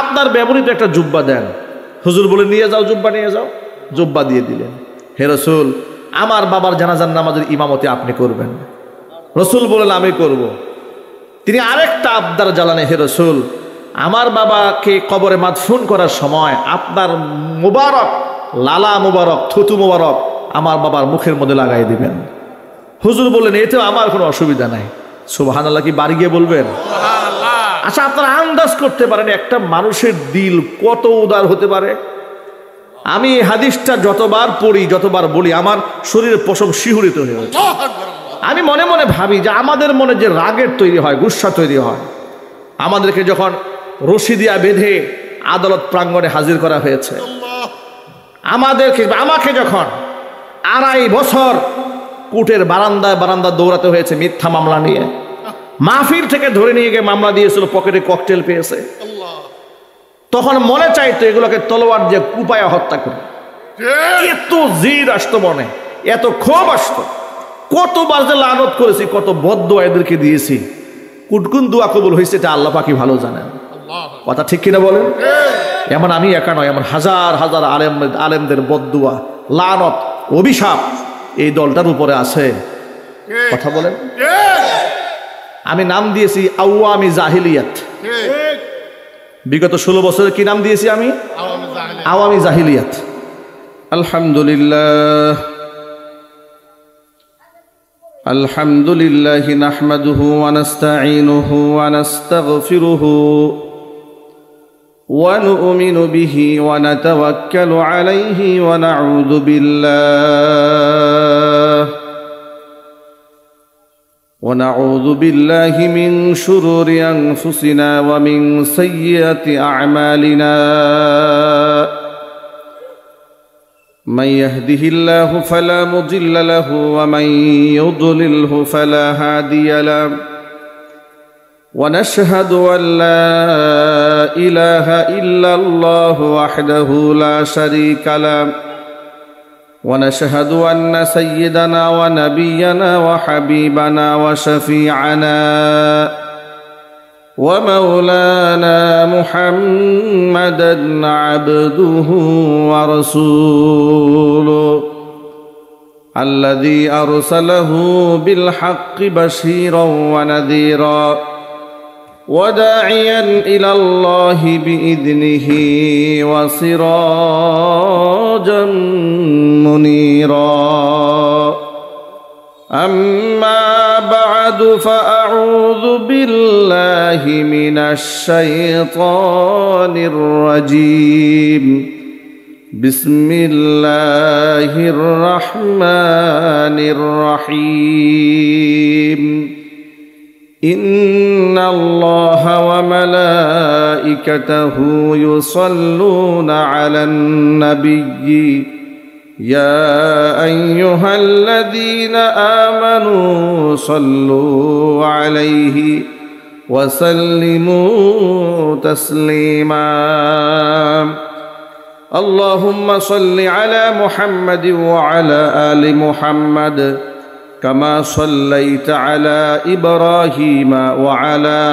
আপনার ব্যবহৃত একটা জুব্বা দেন। হুজুর বলে নিয়ে যাও, জুব্বা নিয়ে যাও। জুব্বা দিয়ে দিলেন। হে রসুল, আমার বাবার জানাজার নামাজের ইমামতি আপনি করবেন। রসুল বলেন আমি করব। তিনি আরেকটা আবদার জ্বালানে, হে রসুল, আমার বাবাকে কবরে মাদফুন করার সময় আপনার মুবারক লালা মুবারক থুতু মুবারক আমার বাবার মুখের মধ্যে লাগাই দিবেন। হুজুর বললেন এতেও আমার কোনো অসুবিধা নাই। সুবহানাল্লাহ কি বাড়ি গিয়ে বলবেন? আচ্ছা, আপনারা আন্দাজ করতে পারেন একটা মানুষের দিল কত উদার হতে পারে? আমি এই হাদিসটা যতবার পড়ি, যতবার বলি, আমার শরীরের পশম শিহরিত হয়ে ওঠে। আমি মনে মনে ভাবি যে আমাদের মনে যে রাগের তৈরি হয়, গুসা তৈরি হয়, আমাদেরকে যখন রশি দিয়া বেঁধে আদালত প্রাঙ্গণে হাজির করা হয়েছে, আমাকে যখন 2.5 বছর কোর্টের বারান্দা দৌড়াতে হয়েছে মিথ্যা মামলা নিয়ে, মাহফিল থেকে ধরে নিয়ে গিয়ে মামলা দিয়েছিল, পকেটে ককটেল পেয়েছে। তখন মনে চাইতো এগুলোকে তলোয়ার দিয়ে কুপায়া হত্যা করে। এত জিদ আসতো মনে, এত ক্ষোভ আসতো। কতবার যে লানত করেছি, কত বদদোয়া এদেরকে দিয়েছি, কুটকুন দোয়া কবুল হয়েছে এটা আল্লাহ পাকই ভালো জানেন। কথা ঠিক কিনা বলেন? এমন আমি একা নয়, এমন হাজার হাজার আলেমদের বদদোয়া, লানত, অভিশাপ এই দলটার উপরে আছে। কথা বলেন। আমি নাম দিয়েছি আওয়ামী জাহিলিয়াত। বিগত 16 বছরের কি নাম দিয়েছি আমি? আওয়ামী জাহিলিয়াত। আলহামদুলিল্লাহ আলহামদুলিল্লাহি নাহমাদুহু ওয়া নাস্তাঈনুহু ওয়া নাস্তাগফিরুহু ওয়া নু'মিনু বিহি ওয়া নাতাওয়াক্কালু আলাইহি ওয়া নাউযু বিল্লাহ ونعوذ بالله من شرور أنفسنا ومن سيئات أعمالنا من يهده الله فلا مضل له ومن يضلله فلا هادي له ونشهد أن لا إله إلا الله وحده لا شريك له ونشهد أن سيدنا ونبينا وحبيبنا وشفيعنا ومولانا محمدا عبده ورسوله الذي أرسله بالحق بشيرا ونذيرا وداعيا إلى الله بإذنه وسراجا منيرا أما بعد فأعوذ بالله من الشيطان الرجيم بسم الله الرحمن الرحيم إن الله وملائكته يصلون على النبي يا أيها الذين آمنوا صلوا عليه وسلموا تسليما اللهم صل على محمد وعلى آل محمد كما صليت على إبراهيم وعلى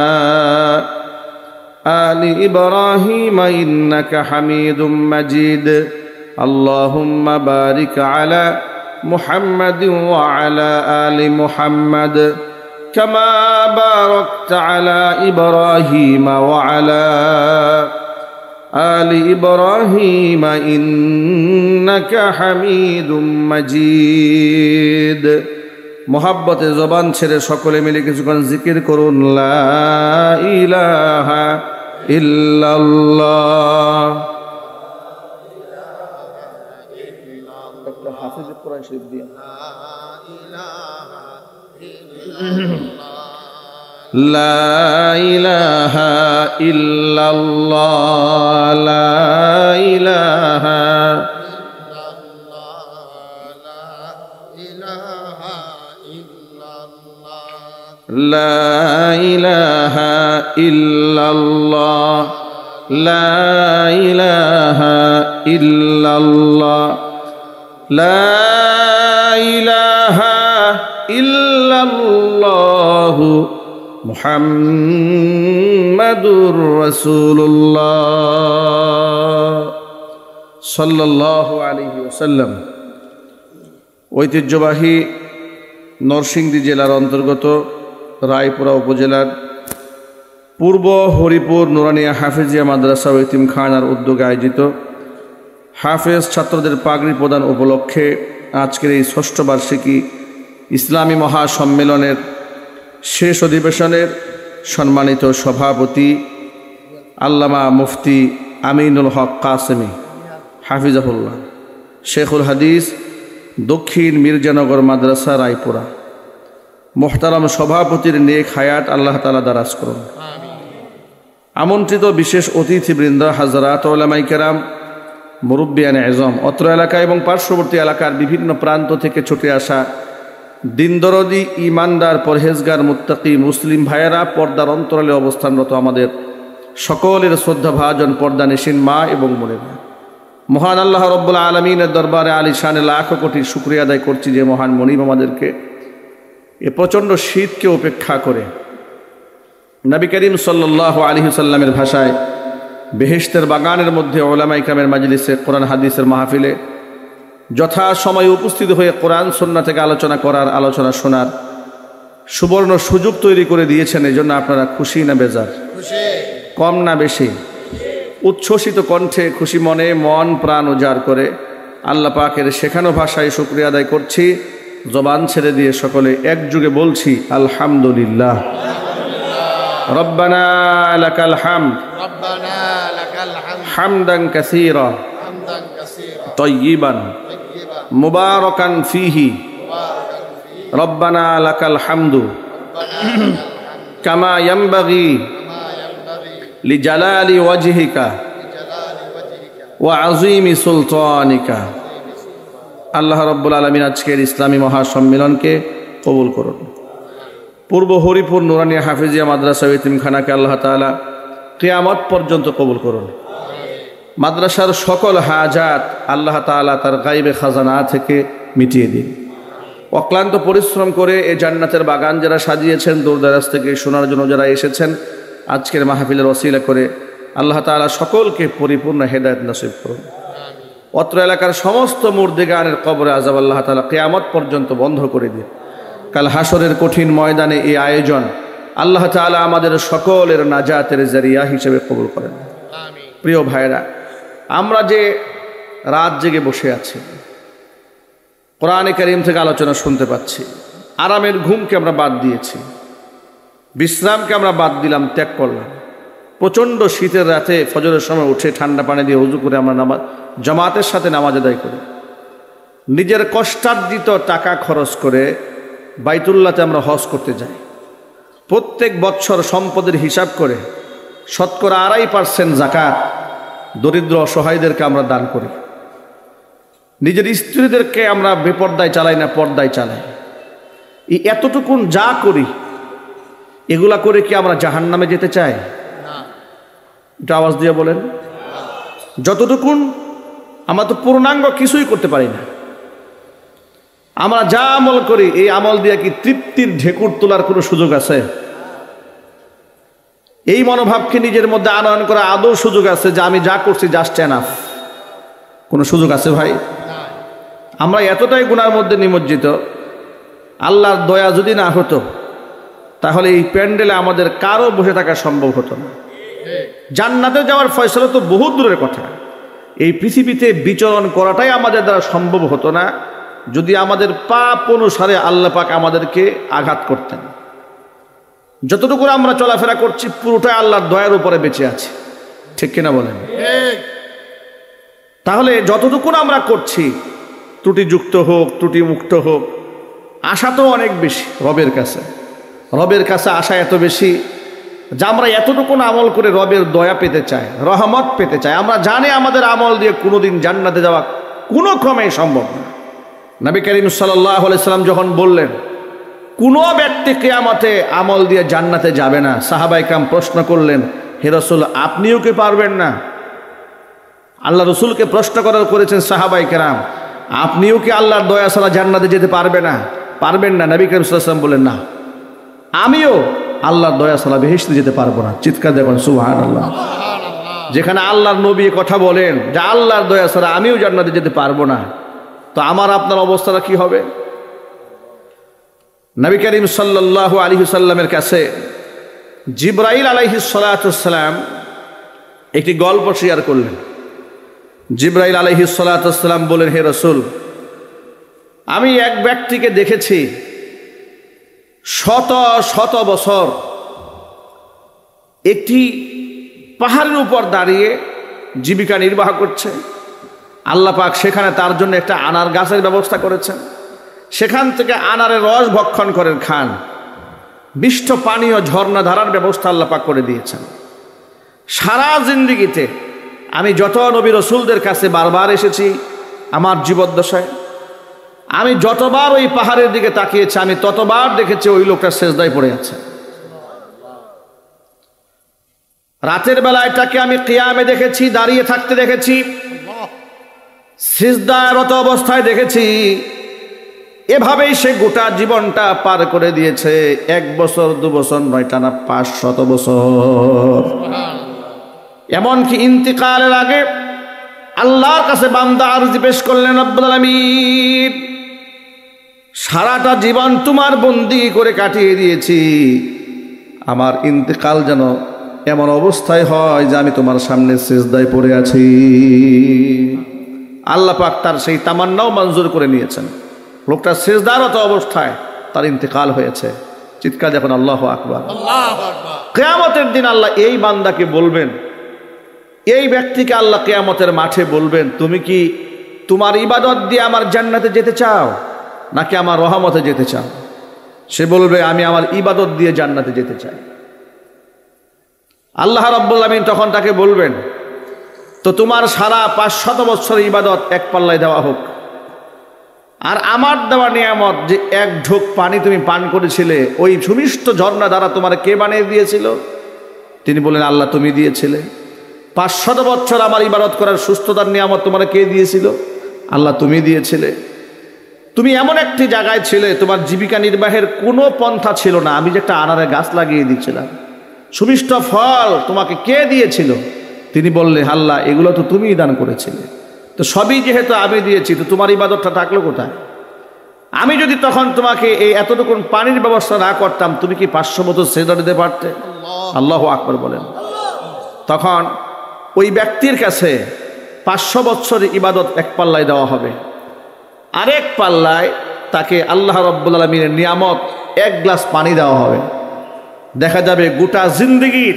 آل إبراهيم إنك حميد مجيد اللهم بارك على محمد وعلى آل محمد كما باركت على إبراهيم وعلى آل إبراهيم إنك حميد مجيد মোহাব্বতে জবান ছেড়ে সকলে মিলে কিছুক্ষণ জিকির করুন, লা ইলাহা ইল্লাল্লাহ। একটা হাফেজ কোরআন শরীফ দিয়ে লা ইলাহা ইল্লাল্লাহ, লা ইলাহা لا إله إلا الله لا إله إلا الله لا إله إلا الله محمد رسول الله صلى الله عليه وسلم। ঐতিহ্যবাহী নরসিংদী জেলার অন্তর্গত রায়পুরা উপজেলার পূর্ব হরিপুর নুরানিয়া হাফেজিয়া মাদ্রাসা ও এতিমখানার উদ্যোগে আয়োজিত হাফেজ ছাত্রদের পাগড়ি প্রদান উপলক্ষে আজকের এই ষষ্ঠ বার্ষিকী ইসলামী মহাসম্মেলনের শেষ অধিবেশনের সম্মানিত সভাপতি আল্লামা মুফতি আমিনুল হক কাসেমি হাফিজাহুল্লাহ, শেখুল হাদিস, দক্ষিণ মির্জানগর মাদ্রাসা রায়পুরা, মোহতারাম সভাপতির নেক হায়াত আল্লাহ তাআলা দারাজ করুন। আমন্ত্রিত বিশেষ অতিথিবৃন্দ, হাজরাত ওলামাই কেরাম, মুরব্বিয়ানে আজম, অত্র এলাকা এবং পার্শ্ববর্তী এলাকার বিভিন্ন প্রান্ত থেকে ছুটে আসা দিনদরদি ইমানদার পরহেজগার মুত্তাকি মুসলিম ভাইয়েরা, পর্দার অন্তরালে অবস্থানরত আমাদের সকলের শ্রদ্ধাভাজন পর্দানিসীন মা এবং বোনেরা, মহান আল্লাহ রব্বুল আলমিনের দরবারে আলিশানে লাখ কোটি শুকরিয়া আদায় করছি যে মহান মনিব আমাদেরকে এ প্রচণ্ড শীতকে উপেক্ষা করে নবী করিম সাল্লাল্লাহু আলাইহি সাল্লামের ভাষায় বেহেশতের বাগানের মধ্যে ওলামা ইকরামের মাজলিসে কোরআন হাদিসের মাহফিলে যথা সময়ে উপস্থিত হয়ে কোরআন সুন্নাহ থেকে আলোচনা করার, আলোচনা শোনার সুবর্ণ সুযোগ তৈরি করে দিয়েছেন। এই জন্য আপনারা খুশি না বেজার? কম না বেশি? উচ্ছ্বসিত কণ্ঠে খুশি মনে মন প্রাণ উজাড় করে আল্লাহ পাকের শেখানো ভাষায় শুকরিয়া আদায় করছি। জবান ছেড়ে দিয়ে সকলে একযোগে বলছি আলহামদুলিল্লাহ। রব্বানা লাকাল হামদ হামদান কাসীরা তাইয়িবান মুবারাকান ফীহি রব্বানা লাকাল হামদু কামা ইয়ানবাগি লিজালালি ওয়াজহিকা ওয়া আযীমি সুলতানিকা। আল্লাহ রাব্বুল আলামিন আজকের ইসলামী মহাসম্মেলনকে কবুল করুন। পূর্ব হরিপুর নুরানিয়া হাফিজিয়া মাদ্রাসা ইতিমখানাকে আল্লাহ তাআলা কিয়ামত পর্যন্ত কবুল করুন। মাদ্রাসার সকল হাজাত আল্লাহ তাআলা তার গায়বে খাজানা থেকে মিটিয়ে দিন। অক্লান্ত পরিশ্রম করে এই জান্নাতের বাগান যারা সাজিয়েছেন, দূরদরাজ থেকে শোনার জন্য যারা এসেছেন, আজকের মাহফিলের ওসিলা করে আল্লাহ তাআলা সকলকে পরিপূর্ণ হেদায়েত নসিব করুন। অত্র এলাকার সমস্ত মুর্দিগানের কবরে আযাব আল্লাহ তাআলা কিয়ামত পর্যন্ত বন্ধ করে দিন। কাল হাসরের কঠিন ময়দানে এই আয়োজন আল্লাহ তাআলা আমাদের সকলের নাজাতের জারিয়া হিসেবে কবুল করেন। প্রিয় ভাইরা, আমরা যে রাত জেগে বসে আছি, কোরআনে কারীম থেকে আলোচনা শুনতে পাচ্ছি, আরামের ঘুমকে আমরা বাদ দিয়েছি, বিশ্রামকে আমরা বাদ দিলাম, ত্যাগ করলাম। প্রচণ্ড শীতের রাতে ফজরের সময় উঠে ঠান্ডা পানি দিয়ে ওযু করে আমরা জামাতের সাথে নামাজ আদায় করি। নিজের কষ্টার্জিত টাকা খরচ করে বাইতুল্লাহতে আমরা হজ করতে যাই। প্রত্যেক বছর সম্পদের হিসাব করে শতকরা 2.5% যাকাত দরিদ্র অসহায়দেরকে আমরা দান করি। নিজের স্ত্রীদেরকে আমরা বেপর্দায় চালাই না, পর্দায় চালাই। এই এতটুকুন যা করি, এগুলা করে কি আমরা জাহান্নামে যেতে চাই? এটা আওয়াজ দিয়ে বলেন। যতটুকুন, আমরা তো পূর্ণাঙ্গ কিছুই করতে পারি না। আমরা যা আমল করি, এই আমল দিয়ে কি তৃপ্তির ঢেকুর তোলার কোনো সুযোগ আছে? এই মনোভাবকে নিজের মধ্যে আনয়ন করা আদৌ সুযোগ আছে যে আমি যা করছি জাস্ট এনাফ? কোনো সুযোগ আছে ভাই? আমরা এতটাই গুনার মধ্যে নিমজ্জিত, আল্লাহর দয়া যদি না হতো তাহলে এই প্যান্ডেলে আমাদের কারো বসে থাকা সম্ভব হতো না। জান্নাতে যাওয়ার ফয়সালা তো বহু দূরের কথা, এই পৃথিবীতে বিচরণ করাটাই আমাদের দ্বারা সম্ভব হতো না যদি আমাদের পাপ অনুসারে আল্লাহ পাক আমাদেরকে আঘাত করতেন। যতটুকু আমরা চলাফেরা করছি পুরোটাই আল্লাহর দয়ার উপরে বেঁচে আছে, ঠিক কিনা বলেন? তাহলে যতটুকু আমরা করছি, ত্রুটিযুক্ত হোক ত্রুটি মুক্ত হোক, আশা তো অনেক বেশি রবের কাছে। রবের কাছে আশা এত বেশি যে আমরা এতটুকু আমল করে রবের দয়া পেতে চাই, রহমত পেতে চাই। আমরা জানি আমাদের আমল দিয়ে কোনোদিন জান্নাতে যাওয়া কোনো ক্রমেই সম্ভব না। নবী করিম সাল্লাল্লাহু আলাইহি সাল্লাম যখন বললেন কোনো ব্যক্তি কিয়ামতে আমল দিয়ে জান্নাতে যাবে না, সাহাবায়ে কেরাম প্রশ্ন করলেন, হে রাসূল, আপনিও কি পারবেন না? আল্লাহ রাসূলকে প্রশ্ন করেছেন সাহাবায়ে কেরাম, আপনিও কি আল্লাহর দয়া ছাড়া জান্নাতে যেতে পারবেন না? নবী করিম সাল্লাল্লাহু আলাইহি সাল্লাম বললেন, না, আমিও আল্লাহর দয়া ছাড়া বেহেশতে যেতে পারবো না। চিৎকার দেখুন সুবহানাল্লাহ। যেখানে আল্লাহর নবী কথা বলেন যে আল্লাহর দয়া ছাড়া আমিও জান্নাতে যেতে পারবো না, তো আমার আপনার অবস্থাটা কি হবে? নবী করিম সাল্লাল্লাহু আলাইহি সাল্লামের কাছে জিবরাইল আলাইহিস সালাতু ওয়াস সালাম একটি গল্প শেয়ার করলেন। জিবরাইল আলাইহিস সালাতু ওয়াস সালাম বলেন, হে রাসূল, আমি এক ব্যক্তিকে দেখেছি শত শত বছর একটি পাহাড়ের উপর দাঁড়িয়ে জীবিকা নির্বাহ করছে। আল্লাহ পাক সেখানে তার জন্য একটা আনার গাছের ব্যবস্থা করেছেন, সেখান থেকে আনারের রস ভক্ষণ করেন, খান। মিষ্ট পানীয় ঝর্ণা ধারার ব্যবস্থা আল্লাহ পাক করে দিয়েছেন। সারা জিন্দেগিতে আমি যত নবী রসুলদের কাছে বারবার এসেছি আমার জীবদ্দশায়, আমি যতবার ওই পাহাড়ের দিকে তাকিয়েছি আমি ততবার দেখেছি ওই লোকটা সেজদায় পড়ে আছে। রাতের বেলায় তাকে আমি কিয়ামে দেখেছি, দাঁড়িয়ে থাকতে দেখেছি, সিজদারত অবস্থায় দেখেছি। এভাবেই সে গোটা জীবনটা পার করে দিয়েছে। 1 বছর 2 বছর নয়, টানা 500 বছর। এমনকি ইন্তিকালের আগে আল্লাহর কাছে বান্দা আরজি পেশ করলেন, রব্বুল আলামিন সারাটা জীবন তোমার বন্দি করে কাটিয়ে দিয়েছি, আমার ইন্তিকাল যেন এমন অবস্থায় হয় যে আমি তোমার সামনে সিজদায় পড়ে আছি। আল্লাহ পাক তার সেই তামান্নাও মঞ্জুর করে নিয়েছেন। লোকটা সিজদারত অবস্থায় তার ইন্তেকাল হয়েছে। চিৎকার যখন আল্লাহু আকবার। কিয়ামতের দিন আল্লাহ এই বান্দাকে বলবেন, এই ব্যক্তিকে আল্লাহ কিয়ামতের মাঠে বলবেন, তুমি কি তোমার ইবাদত দিয়ে আমার জান্নাতে যেতে চাও নাকি আমার রহমতে যেতে চাও? সে বলবে আমি আমার ইবাদত দিয়ে জান্নাতে যেতে চাই। আল্লাহ রাব্বুল আলামিন তখন তাকে বলবেন, তো তোমার সারা 500 বছরের ইবাদত এক পাল্লায় দেওয়া হোক, আর আমার দেওয়া নিয়ামত যে 1 ঢোক পানি তুমি পান করেছিলে, ওই সুমিষ্ট ঝর্ণা দ্বারা তোমার কে বানিয়ে দিয়েছিল? তিনি বলেন আল্লাহ তুমি দিয়েছিলে। 500 বছর আমার ইবাদত করার সুস্থতার নিয়ামত তোমার কে দিয়েছিল? আল্লাহ তুমি দিয়েছিলে। তুমি এমন একটি জায়গায় ছিলে তোমার জীবিকা নির্বাহের কোনো পন্থা ছিল না, আমি যে একটা আনারের গাছ লাগিয়ে দিয়েছিলাম, সুমিষ্ট ফল তোমাকে কে দিয়েছিল? তিনি বললেন আল্লাহ এগুলো তো তুমিই দান করেছিলে। তো সবই যেহেতু আমি দিয়েছি, তো তোমার ইবাদতটা থাকলো কোথায়? আমি যদি তখন তোমাকে এই এতটুকু পানির ব্যবস্থা না করতাম, তুমি কি 500 বছর সেজদা দিতে পারতে? আল্লাহু আকবার বলেন। তখন ওই ব্যক্তির কাছে 500 বছরের ইবাদত এক পাল্লায় দেওয়া হবে, আরেক পাল্লায় তাকে আল্লাহ রাব্বুল আলামিনের নিয়ামত 1 গ্লাস পানি দেওয়া হবে। দেখা যাবে গোটা জিন্দেগির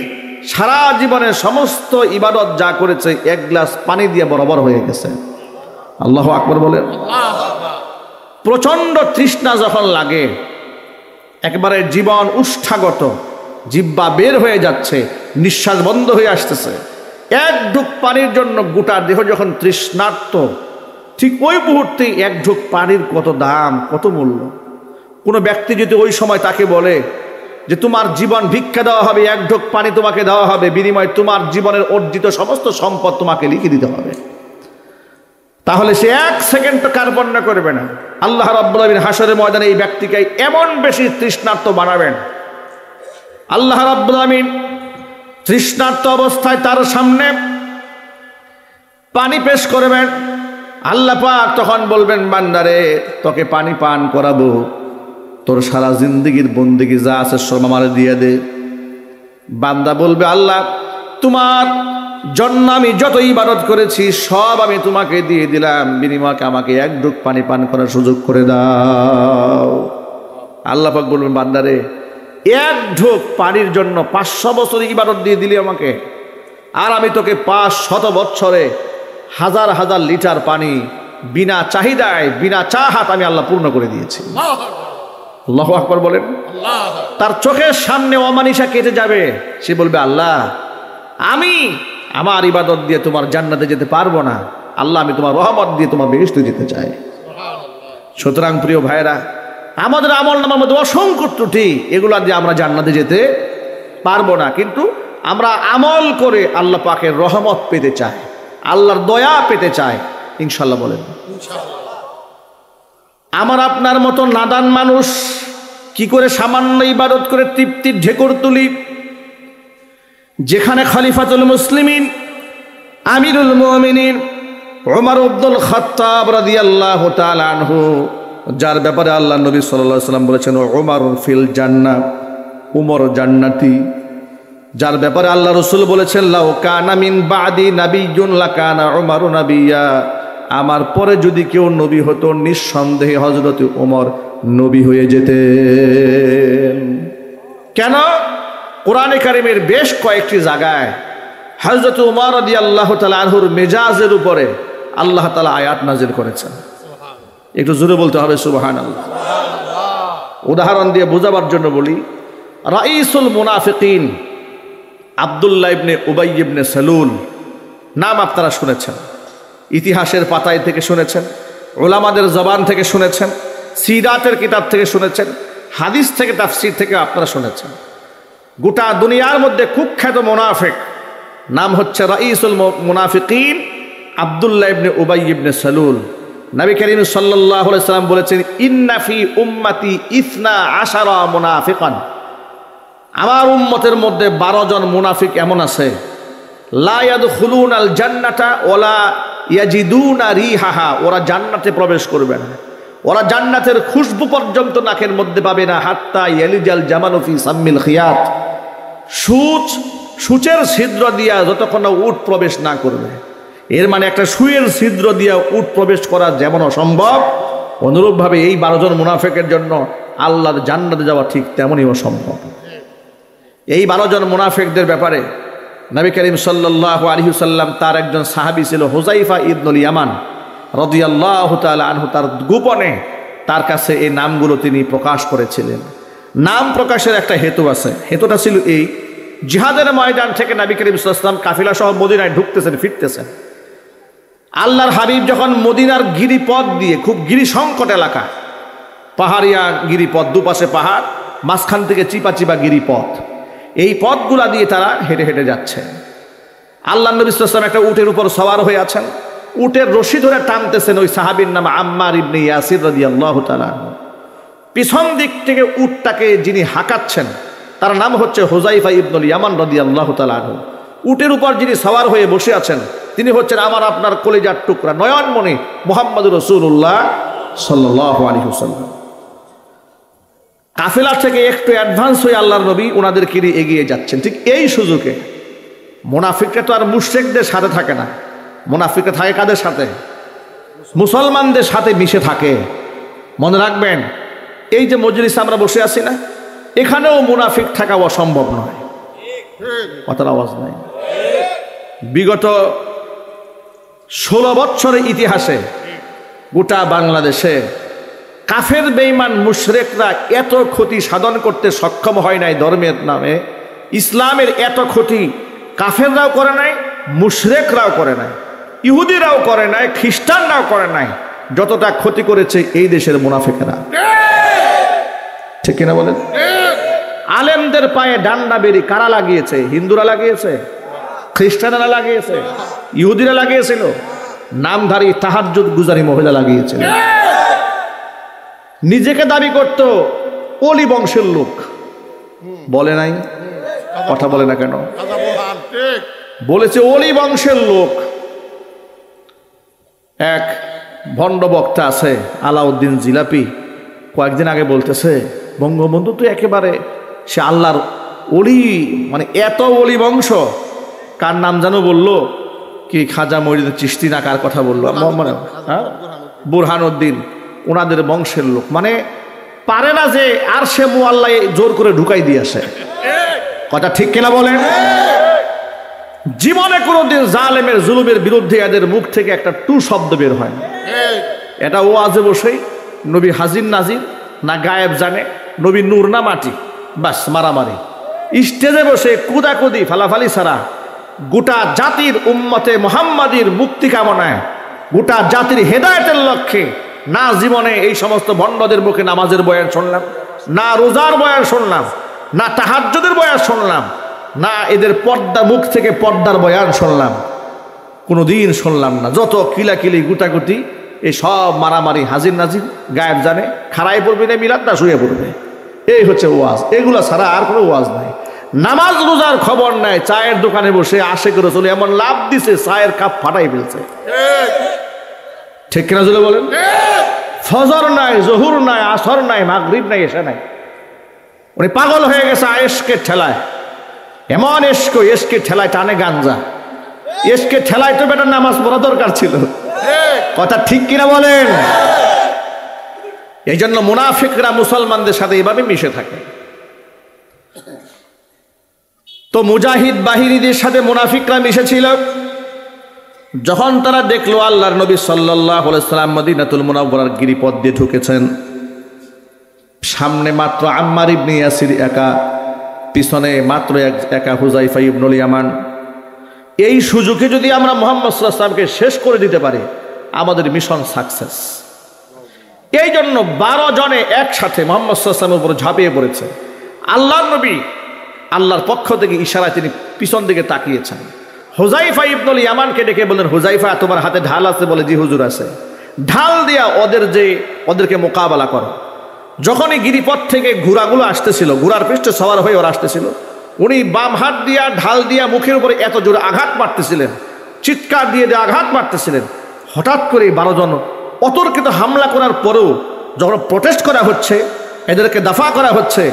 সারা জীবনের সমস্ত ইবাদত যা করেছে 1 গ্লাস পানি দিয়ে বরাবর হয়ে গেছে। আল্লাহু আকবার বলেন। প্রচন্ড তৃষ্ণা যখন লাগে, একবারে জীবন উষ্ঠাগত, জিহ্বা বের হয়ে যাচ্ছে, নিঃশ্বাস বন্ধ হয়ে আসতেছে, 1 ঢোক পানির জন্য গোটা দেহ যখন তৃষ্ণার্ত, ঠিক ওই মুহূর্তে 1 ঢোক পানির কত দাম, কত মূল্য। কোনো ব্যক্তি যদি ওই সময় তাকে বলে যে তোমার জীবন ভিক্ষা দেওয়া হবে, 1 ঢোক পানি তোমাকে দেওয়া হবে, বিনিময়ে তোমার জীবনের অর্জিত সমস্ত সম্পদ তোমাকে লিখে দিতে হবে, তাহলে সে 1 সেকেন্ড কার্পণ্য করবে না। আল্লাহ রাব্বুল আলামিন হাসরের ময়দানে এই ব্যক্তিকে এমন বেশি তৃষ্ণার্ত বানাবেন, আল্লাহ রাব্বুল আলামিন তৃষ্ণার্ত অবস্থায় তার সামনে পানি পেশ করবেন। আল্লাহ পাক তখন বলবেন বান্দারে তোকে পানি পান করাবো, তোর সারা জিন্দেগির বন্দেগি যা আছে সব আমারে দিয়ে দে। বান্দা বলবে আল্লাহ তোমার জন্য আমি যত ইবাদত করেছি সব আমি তোমাকে দিয়ে দিলাম, বিনিময়ে আমাকে 1 ঢোক পানি পান করার সুযোগ করে দাও। আল্লাহ পাক বলবেন বান্দারে 1 ঢোক পানির জন্য 500 বছর ইবাদত দিয়ে দিলি আমাকে, আর আমি তোকে 500 বছরে হাজার হাজার লিটার পানি বিনা চাহিদায় বিনা চাহাত আমি আল্লাহ পূর্ণ করে দিয়েছি। আল্লাহু আকবার বলেন। তার চোখের সামনে অমানিসা কেটে যাবে, সে বলবে আল্লাহ আমি আমার ইবাদত দিয়ে তোমার জান্নাতে যেতে পারবো না, আল্লাহ আমি তোমার রহমত দিয়ে তোমার বেহেশতে যেতে চাই। সুতরাং প্রিয় ভাইরা, আমাদের আমল নামার মধ্যে অসংখ্য ত্রুটি, এগুলা দিয়ে আমরা জান্নাতে যেতে পারবো না, কিন্তু আমরা আমল করে আল্লাহ পাকের রহমত পেতে চাই, আল্লাহর দয়া পেতে চাই, ইনশাল্লাহ বলেন। আমার আপনার মতো নাদান মানুষ কি করে সামান্য ইবাদত করে তৃপ্তির ঢেকুর তুলি? যেখানে খলিফাতুল মুসলিমিন আমিরুল মুমিনিন ওমর ইবনুল খাত্তাব রাদিয়াল্লাহু তাআলা আনহু, যার ব্যাপারে আল্লাহ নবী সাল্লাল্লাহু আলাইহি ওয়াসাল্লাম বলেছেন ওমর ফিল জান্নাহ, উমর জান্নাতি, যার ব্যাপারে আল্লাহ রাসূল বলেছেন লাউ কানা মিন বাদি নাবিয়্যুন লাকানা উমরু নাবিয়্যা, আমার পরে যদি কেউ নবী হতো নিঃসন্দেহে হযরত ওমর নবী হয়ে যেতেন। কেন? কোরআনে কারিমের বেশ কয়েকটি জায়গায় হযরত ওমর রাদিয়াল্লাহু তাআলা আনহুর মেজাজের উপরে আল্লাহ তাআলা আয়াত নাযিল করেছেন। একটু জোরে বলতে হবে সুবহানাল্লাহ। উদাহরণ দিয়ে বোঝাবার জন্য বলি, রাইসুল মুনাফিকিন আব্দুল্লাহ ইবনে উবাই ইবনে সালুল নাম আপনারা শুনেছেন, ইতিহাসের পাতায় থেকে শুনেছেন। উলামাদের জবান থেকে শুনেছেন, সিরাতের কিতাব থেকে শুনেছেন, হাদিস থেকে তাফসীর থেকে আপনারা শুনেছেন। গোটা দুনিয়ার মধ্যে কুখ্যাত মুনাফিক নাম হচ্ছে রাইসুল মুনাফিকিন আব্দুল্লাহ ইবনে উবাই ইবনে সালুল। নবী করিম সাল্লাল্লাহু আলাইহি সাল্লাম বলেছেন, ইন্না ফি উম্মতি 12 মুনাফিকান, আমার উম্মতের মধ্যে 12 জন মুনাফিক এমন আছে, লা ইয়াদখুলুনাল জান্নাতা ওয়ালা ইয়াজিদুনা রিহাহা, ওরা জান্নাতে প্রবেশ করবে না, ওরা জান্নাতের খুশবু পর্যন্ত নাকের মধ্যে পাবে না, হাত্তা ইয়ালিজাল জামালু ফি সাম্মিল খিয়াত, সূচের ছিদ্র দিয়া যতক্ষণ উট প্রবেশ না করবে। এর মানে একটা সুয়ের ছিদ্র দিয়া উট প্রবেশ করা যেমন অসম্ভব, অনুরূপভাবে এই 12 জন মুনাফিকের জন্য আল্লাহর জান্নাতে যাওয়া ঠিক তেমনই অসম্ভব। এই 12 জন মুনাফিকদের ব্যাপারে নবী করিম সাল্লাল্লাহু আলাইহি ওয়াসাল্লাম, তার একজন সাহাবী ছিল হুযায়ফা ইবনুল ইয়ামান রাদিয়াল্লাহু তাআলা আনহু, তার গোপনে তার কাছে এই নামগুলো তিনি প্রকাশ করেছিলেন। নাম প্রকাশের একটা হেতু আছে। হেতুটা ছিল এই, জিহাদের ময়দান থেকে নবী করিম সাল্লাল্লাহু আলাইহি ওয়াসাল্লাম কাফিলা সহ মদিনায় ঢুকতেছেন, ফিরতেছেন। আল্লাহর হাবিব যখন মদিনার গিরিপথ দিয়ে, খুব গিরি সংকট এলাকা, পাহাড়িয়া গিরিপথ, দুপাশে পাহাড়, মাঝখান থেকে চিপা চিপা গিরিপথ, এই পথগুলা দিয়ে তারা হেঁটে হেঁটে যাচ্ছে। আল্লাহ নবী সাল্লাল্লাহু আলাইহি ওয়াসাল্লাম একটা উটের উপর সওয়ার হয়ে আছেন, উটের রশি ধরে টানতেছেন ওই সাহাবীর নাম আম্মার ইবনে ইয়াসির রাদিয়াল্লাহু তাআলা আনহু। পিছন দিক থেকে উটটাকে যিনি হাঁকাচ্ছেন তার নাম হচ্ছে হুযায়ফা ইবনুল ইয়ামান রাদিয়াল্লাহু তাআলা আনহু। উটের উপর যিনি সওয়ার হয়ে বসে আছেন তিনি হচ্ছেন আমার আপনার কলিজার টুকরা, নয়নমণি মুহাম্মদুর রাসূলুল্লাহ সাল্লাল্লাহু আলাইহি ওয়াসাল্লাম। কাফেলা থেকে একটু অ্যাডভান্স হয়ে আল্লাহর নবী ওনাদেরকে নিয়ে এগিয়ে যাচ্ছেন। ঠিক এই সুযোগে মুনাফিকরা তো আর মুশরিকদের সাথে থাকে না, মুনাফিকরা থাকে কাদের সাথে? মুসলমানদের সাথে মিশে থাকে। মনে রাখবেন, এই যে মজলিসে আমরা বসে আছি না, এখানেও মুনাফিক থাকা অসম্ভব নয়। কথার আওয়াজ নাই। বিগত 16 বছরের ইতিহাসে গোটা বাংলাদেশে কাফের বেঈমান মুশরিকরা এত ক্ষতি সাধন করতে সক্ষম হয় নাই ধর্মের নামে। ইসলামের এত ক্ষতি কাফেররাও করে নাই, মুশরিকরাও করে নাই, ইহুদিরাও করে নাই, খ্রিস্টানরাও করে নাই, যতটা ক্ষতি করেছে এই দেশের মুনাফিকরা। ঠিক কিনা বলেন? আলেমদের পায়ে ডান্ডা বেরি কারা লাগিয়েছে? হিন্দুরা লাগিয়েছে, খ্রিস্টানরা লাগিয়েছে, ইহুদিরা লাগিয়েছিল, নামধারী তাহাজ্জুদ গুজারি মহিলা লাগিয়েছিল। নিজেকে দাবি করত ওলি বংশের লোক, বলে নাই? কথা বলে না কেন? বলেছে ওলি বংশের লোক। এক ভণ্ড বক্তা আছে আলাউদ্দিন জিলাপি, কয়েকদিন আগে বলতেছে, বঙ্গবন্ধু তো একেবারে সে আল্লাহর ওলি, মানে এত ওলি বংশ। কার নাম জানো বললো? কি খাজা মঈনুদ্দিন চিশতি না কার কথা বললো? বুরহানুদ্দিন, ওনাদের বংশের লোক। মানে পারে না যে আর সে মুআল্লা জোর করে ঢুকাই দিয়ে আসে। কথা ঠিক কিনা বলেন? জীবনে কোনোদিন জালেমের জুলুমের বিরুদ্ধে এদের মুখ থেকে একটা টু শব্দ বের হয় না। এটা ওয়াজে বসেই নবী হাজির নাজির না গায়েব জানে, নবী নূর না মাটি, বাস মারামারি। স্টেজে বসে কুদাকুদি ফালাফালি ছাড়া গোটা জাতির উম্মতে মুহাম্মাদির মুক্তি কামনায়, গোটা জাতির হেদায়েতের লক্ষ্যে না জীবনে এই সমস্ত ভণ্ডদের মুখে নামাজের বয়ান শুনলাম, না রোজার বয়ান শুনলাম, না তাহাজ্জুদের বয়ান শুনলাম, না এদের পর্দা মুখ থেকে পর্দার বয়ান শুনলাম, কোনোদিন শুনলাম না। যত কিলাকিলি গুটাগুটি, এই সব মারামারি, হাজির নাজির, গায়েব জানে, খাড়াই পড়বে না মিলাদ না শুয়ে পড়বে, এই হচ্ছে ওয়াজ। এগুলো ছাড়া আর কোনো ওয়াজ নাই। নামাজ রোজার খবর নাই, চায়ের দোকানে বসে আশে করে চলে এমন লাভ দিছে চায়ের কাপ ফাটাই ফেলছে। ঠিক কিনা চলে বলেন? ফজর নাই, জহুর নাই, আসর নাই, মাগরিব নাই, এশা নাই। উনি পাগল হয়ে গেছে আয়েশকের ঠেলায়। এমন এশকের ঠেলায় টানে গাঞ্জা। এশকের ঠেলায় তো বেটার নামাজ পড়া দরকার ছিল। কথা ঠিক কিনা বলেন? এই জন্য মুনাফিকরা মুসলমানদের সাথে এইভাবে মিশে থাকে। তো মুজাহিদ বাহিনীদের সাথে মুনাফিকরা মিশেছিল। যখন তারা দেখলো আল্লাহর নবী সাল্লাল্লাহু আলাইহি ওয়াসাল্লাম মদিনাতুল মুনাওয়ারার গিরিপথ দিয়ে ঢুকেছেন, সামনে মাত্র আম্মার ইবনে ইয়াসির একা, পিছনে মাত্র একা হুযায়ফা ইবনুল ইয়ামান। এই সুযোগে যদি আমরা মুহাম্মদ সাল্লাল্লাহু আলাইহি ওয়াসাল্লামকে শেষ করে দিতে পারি, আমাদের মিশন সাকসেস। এই জন্য 12 জনে একসাথে মুহাম্মদ সাল্লাল্লাহু আলাইহি ওয়াসাল্লামের উপর ঝাঁপিয়ে পড়েছে। আল্লাহর নবী আল্লাহর পক্ষ থেকে ইশারায় তিনি পিছন দিকে তাকিয়েছেন। হুযায়ফা ইবনুল ইয়ামানকে ডেকে বললেন, হুযায়ফা তোমার হাতে ঢাল আছে? বলে, জি হুজুর আছে। ঢাল দিয়া ওদেরকে মোকাবেলা করো। যখনই গিরিপথ থেকে ঘোড়াগুলো আসতেছিল, ঘোড়ার পৃষ্ঠে সওয়ার হয়ে ওরা আসতেছিল, উনি বাম হাত দিয়া ঢাল দিয়া মুখের উপরে এত জোরে আঘাত মারতেছিলেন, চিৎকার দিয়ে আঘাত মারতেছিলেন। হঠাৎ করে 12 জন অতর্কিত হামলা করার পরেও যখন প্রটেস্ট করা হচ্ছে, এদেরকে দফা করা হচ্ছে,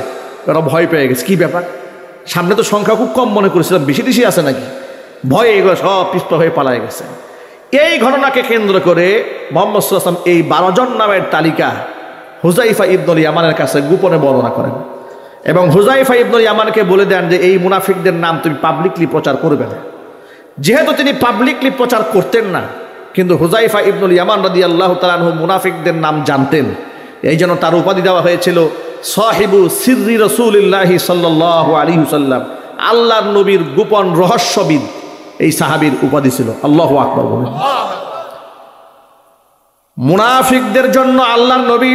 ওরা ভয় পেয়ে গেছে। কি ব্যাপার, সামনে তো সংখ্যা খুব কম মনে করেছিলাম, বেশি বেশি আছে নাকি? ভয়ে এগুলো সব পিছপা হয়ে পালায় গেছে। এই ঘটনাকে কেন্দ্র করে মুহাম্মদ সাল্লাল্লাহু আলাইহি ওয়াসাল্লাম এই 12 জন নামের তালিকা হুযায়ফা ইবনুল ইয়ামানের কাছে গোপনে বর্ণনা করেন এবং হুযায়ফা ইবনুল ইয়ামানকে বলে দেন যে এই মুনাফিকদের নাম তুমি পাবলিকলি প্রচার করবে না। যেহেতু তিনি পাবলিকলি প্রচার করতেন না, কিন্তু হুযায়ফা ইবনুল ইয়ামান রাদিয়াল্লাহু তাআলা আনহু মুনাফিকদের নাম জানতেন। এই জন্য তার উপাধি দেওয়া হয়েছিল সাহিবু সিররি রাসূলিল্লাহি সাল্লাল্লাহু আলাইহি ওয়াসাল্লাম, আল্লাহর নবীর গোপন রহস্যবিদ। এই সাহাবীর উপাধি ছিল। আল্লাহু আকবার বলেন। মুনাফিকদের জন্য আল্লাহর নবী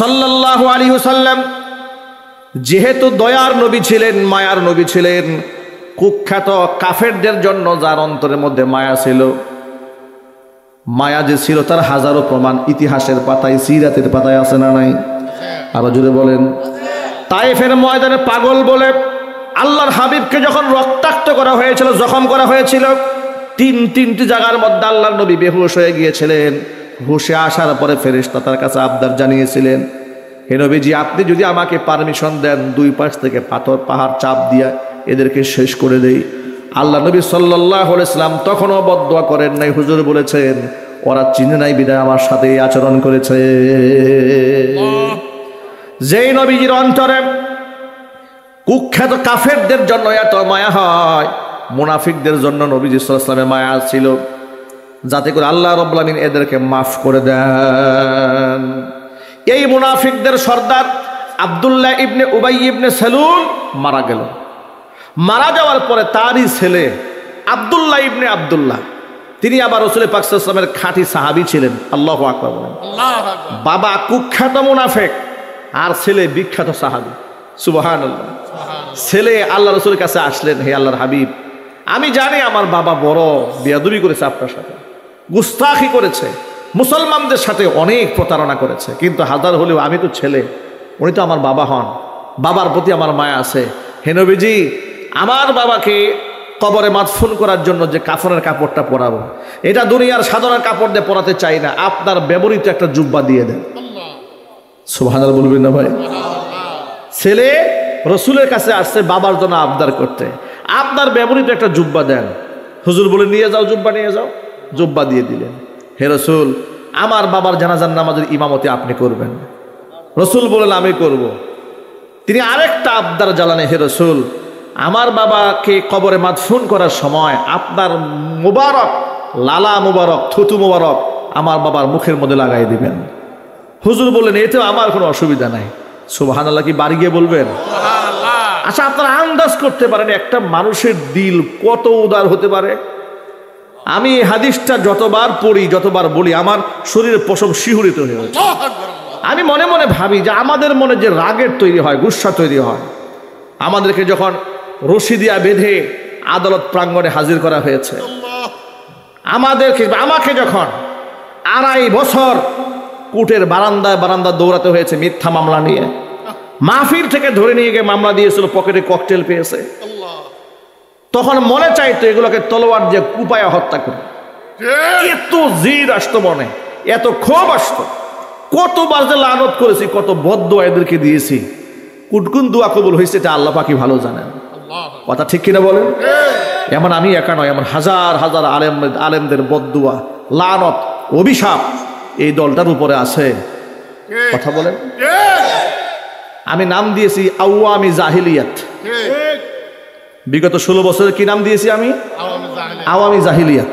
সাল্লাল্লাহু আলাইহি ওয়াসাল্লাম যেহেতু দয়ার নবী ছিলেন, মায়ার নবী ছিলেন, কুখ্যাত কাফেরদের জন্য যার অন্তরের মধ্যে মায়া ছিল, মায়া যে ছিল তার হাজারো প্রমাণ ইতিহাসের পাতায়, সিরাতের পাতায় আছে না নাই? আরো জোরে বলেন। তায়েফের ময়দানে পাগল বলে আল্লাহর হাবিবকে যখন রক্তাক্ত করা হয়েছিল, জখম করা হয়েছিল, তিনটি জায়গার মধ্যে আল্লাহর নবী বেহুশ হয়ে গিয়েছিলেন। হুশে আসার পরে ফেরেশতা তার কাছে আবদার জানিয়েছিলেন, হে নবীজি, আপনি যদি আমাকে পারমিশন দেন, 2 পাশ থেকে পাহাড় চাপ দিয়া এদেরকে শেষ করে দেই। আল্লাহ নবী সাল্লাল্লাহু আলাইহি ওয়াসাল্লাম তখনও বদদুয়া করেন নাই। হুজুর বলেছেন, ওরা চিনে নাই বিদায় আমার সাথে এই আচরণ করেছে। যেই নবীজির অন্তরে কুখ্যাত কাফেরদের জন্য এত মায়া হয়, মুনাফিকদের জন্য নবীজি সাল্লাল্লাহু আলাইহি ওয়াসাল্লামের মায়া ছিল, যাতে করে আল্লাহ রাব্বুল আলামিন এদেরকে মাফ করে দেন। এই মুনাফিকদের সর্দার আব্দুল্লাহ ইবনে উবাই ইবনে সালুল মারা গেল। মারা যাওয়ার পরে তারই ছেলে আব্দুল্লাহ ইবনে আব্দুল্লাহ, তিনি আবার রাসূল পাক সাল্লাল্লাহু আলাইহি ওয়াসাল্লামের খাঁটি সাহাবী ছিলেন। আল্লাহু আকবার বলেন। বাবা কুখ্যাত মুনাফিক আর ছেলে বিখ্যাত সাহাবী। সুবহানাল্লাহ। ছেলে আল্লাহ রাসূলের কাছে আসলেন, হে আল্লাহর হাবিব, আমি জানি আমার বাবা বড় বেয়াদবি করেছে, আপনার সাথে গুস্তাখি করেছে, মুসলমানদের সাথে অনেক প্রতারণা করেছে, কিন্তু হাজার হলেও আমি তো ছেলে, উনি তো আমার বাবা হন, বাবার প্রতি আমার মায়া আছে। হে নবীজি, আমার বাবাকে কবরে মাদফুন করার জন্য যে কাফনের কাপড়টা পরাবো, এটা দুনিয়ার সাধারণ কাপড় দিয়ে পরাতে চাই না, আপনার ব্যবহৃত একটা জুব্বা দিয়ে দেন। সুবহানাল্লাহ বলবেন না ভাই? ছেলে রসুলের কাছে আসছে বাবার জন্য আবদার করতে, আপনার ব্যবহৃত একটা জুব্বা দেন। হুজুর বলে, নিয়ে যাও, জুব্বা নিয়ে যাও। জুব্বা দিয়ে দিলেন। হে রসুল, আমার বাবার জানাজার নামাজের ইমামতি আপনি করবেন। রসুল বলেন, আমি করব। তিনি আরেকটা আবদার জ্বালানে, হে রসুল, আমার বাবাকে কবরে মাদফুন করার সময় আপনার মুবারক, লালা মুবারক, থুতু মুবারক আমার বাবার মুখের মধ্যে লাগাই দিবেন। হুজুর বললেন, এতেও আমার কোনো অসুবিধা নাই। সুবহানাল্লাহ কি বাড়ি গিয়ে বলবেন? আচ্ছা, আপনারা আন্দাজ করতে পারেন একটা মানুষের দিল কত উদার হতে পারে? আমি এই হাদিসটা যতবার পড়ি, যতবার বলি, আমার শরীরের পশম শিহরিত হয়ে যায়। আমি মনে মনে ভাবি যে আমাদের মনে যে রাগের তৈরি হয়, গুসা তৈরি হয়, আমাদেরকে যখন রশি দিয়া বেঁধে আদালত প্রাঙ্গণে হাজির করা হয়েছে, আমাকে যখন 2.5 বছর কোর্টের বারান্দা দৌড়াতে হয়েছে মিথ্যা মামলা নিয়ে, মাহফিল থেকে ধরে নিয়ে গিয়ে মামলা দিয়েছিল, পকেটে ককটেল পেয়েছে, তখন মনে চাইতো এগুলোকে তলোয়ার দিয়ে কুপায়া হত্যা করে। এত জিদ আসতো মনে, এত ক্ষোভ আসতো। কতবার যে লানত করেছি, কত বদদুয়া এদেরকে দিয়েছি, কুটকুন দোয়া কবুল হয়েছে এটা আল্লাহ পাকই ভালো জানেন। কথা ঠিক কিনা বলেন? এমন আমি একা নয়, এমন হাজার হাজার আলেমদের বদদুয়া, লানত, অভিশাপ এই দলটার উপরে আছে। কথা বলেন। আমি নাম দিয়েছি আওয়ামী জাহিলিয়াত। বিগত 16 বছরের কি নাম দিয়েছি আমি? আওয়ামী জাহিলিয়াত।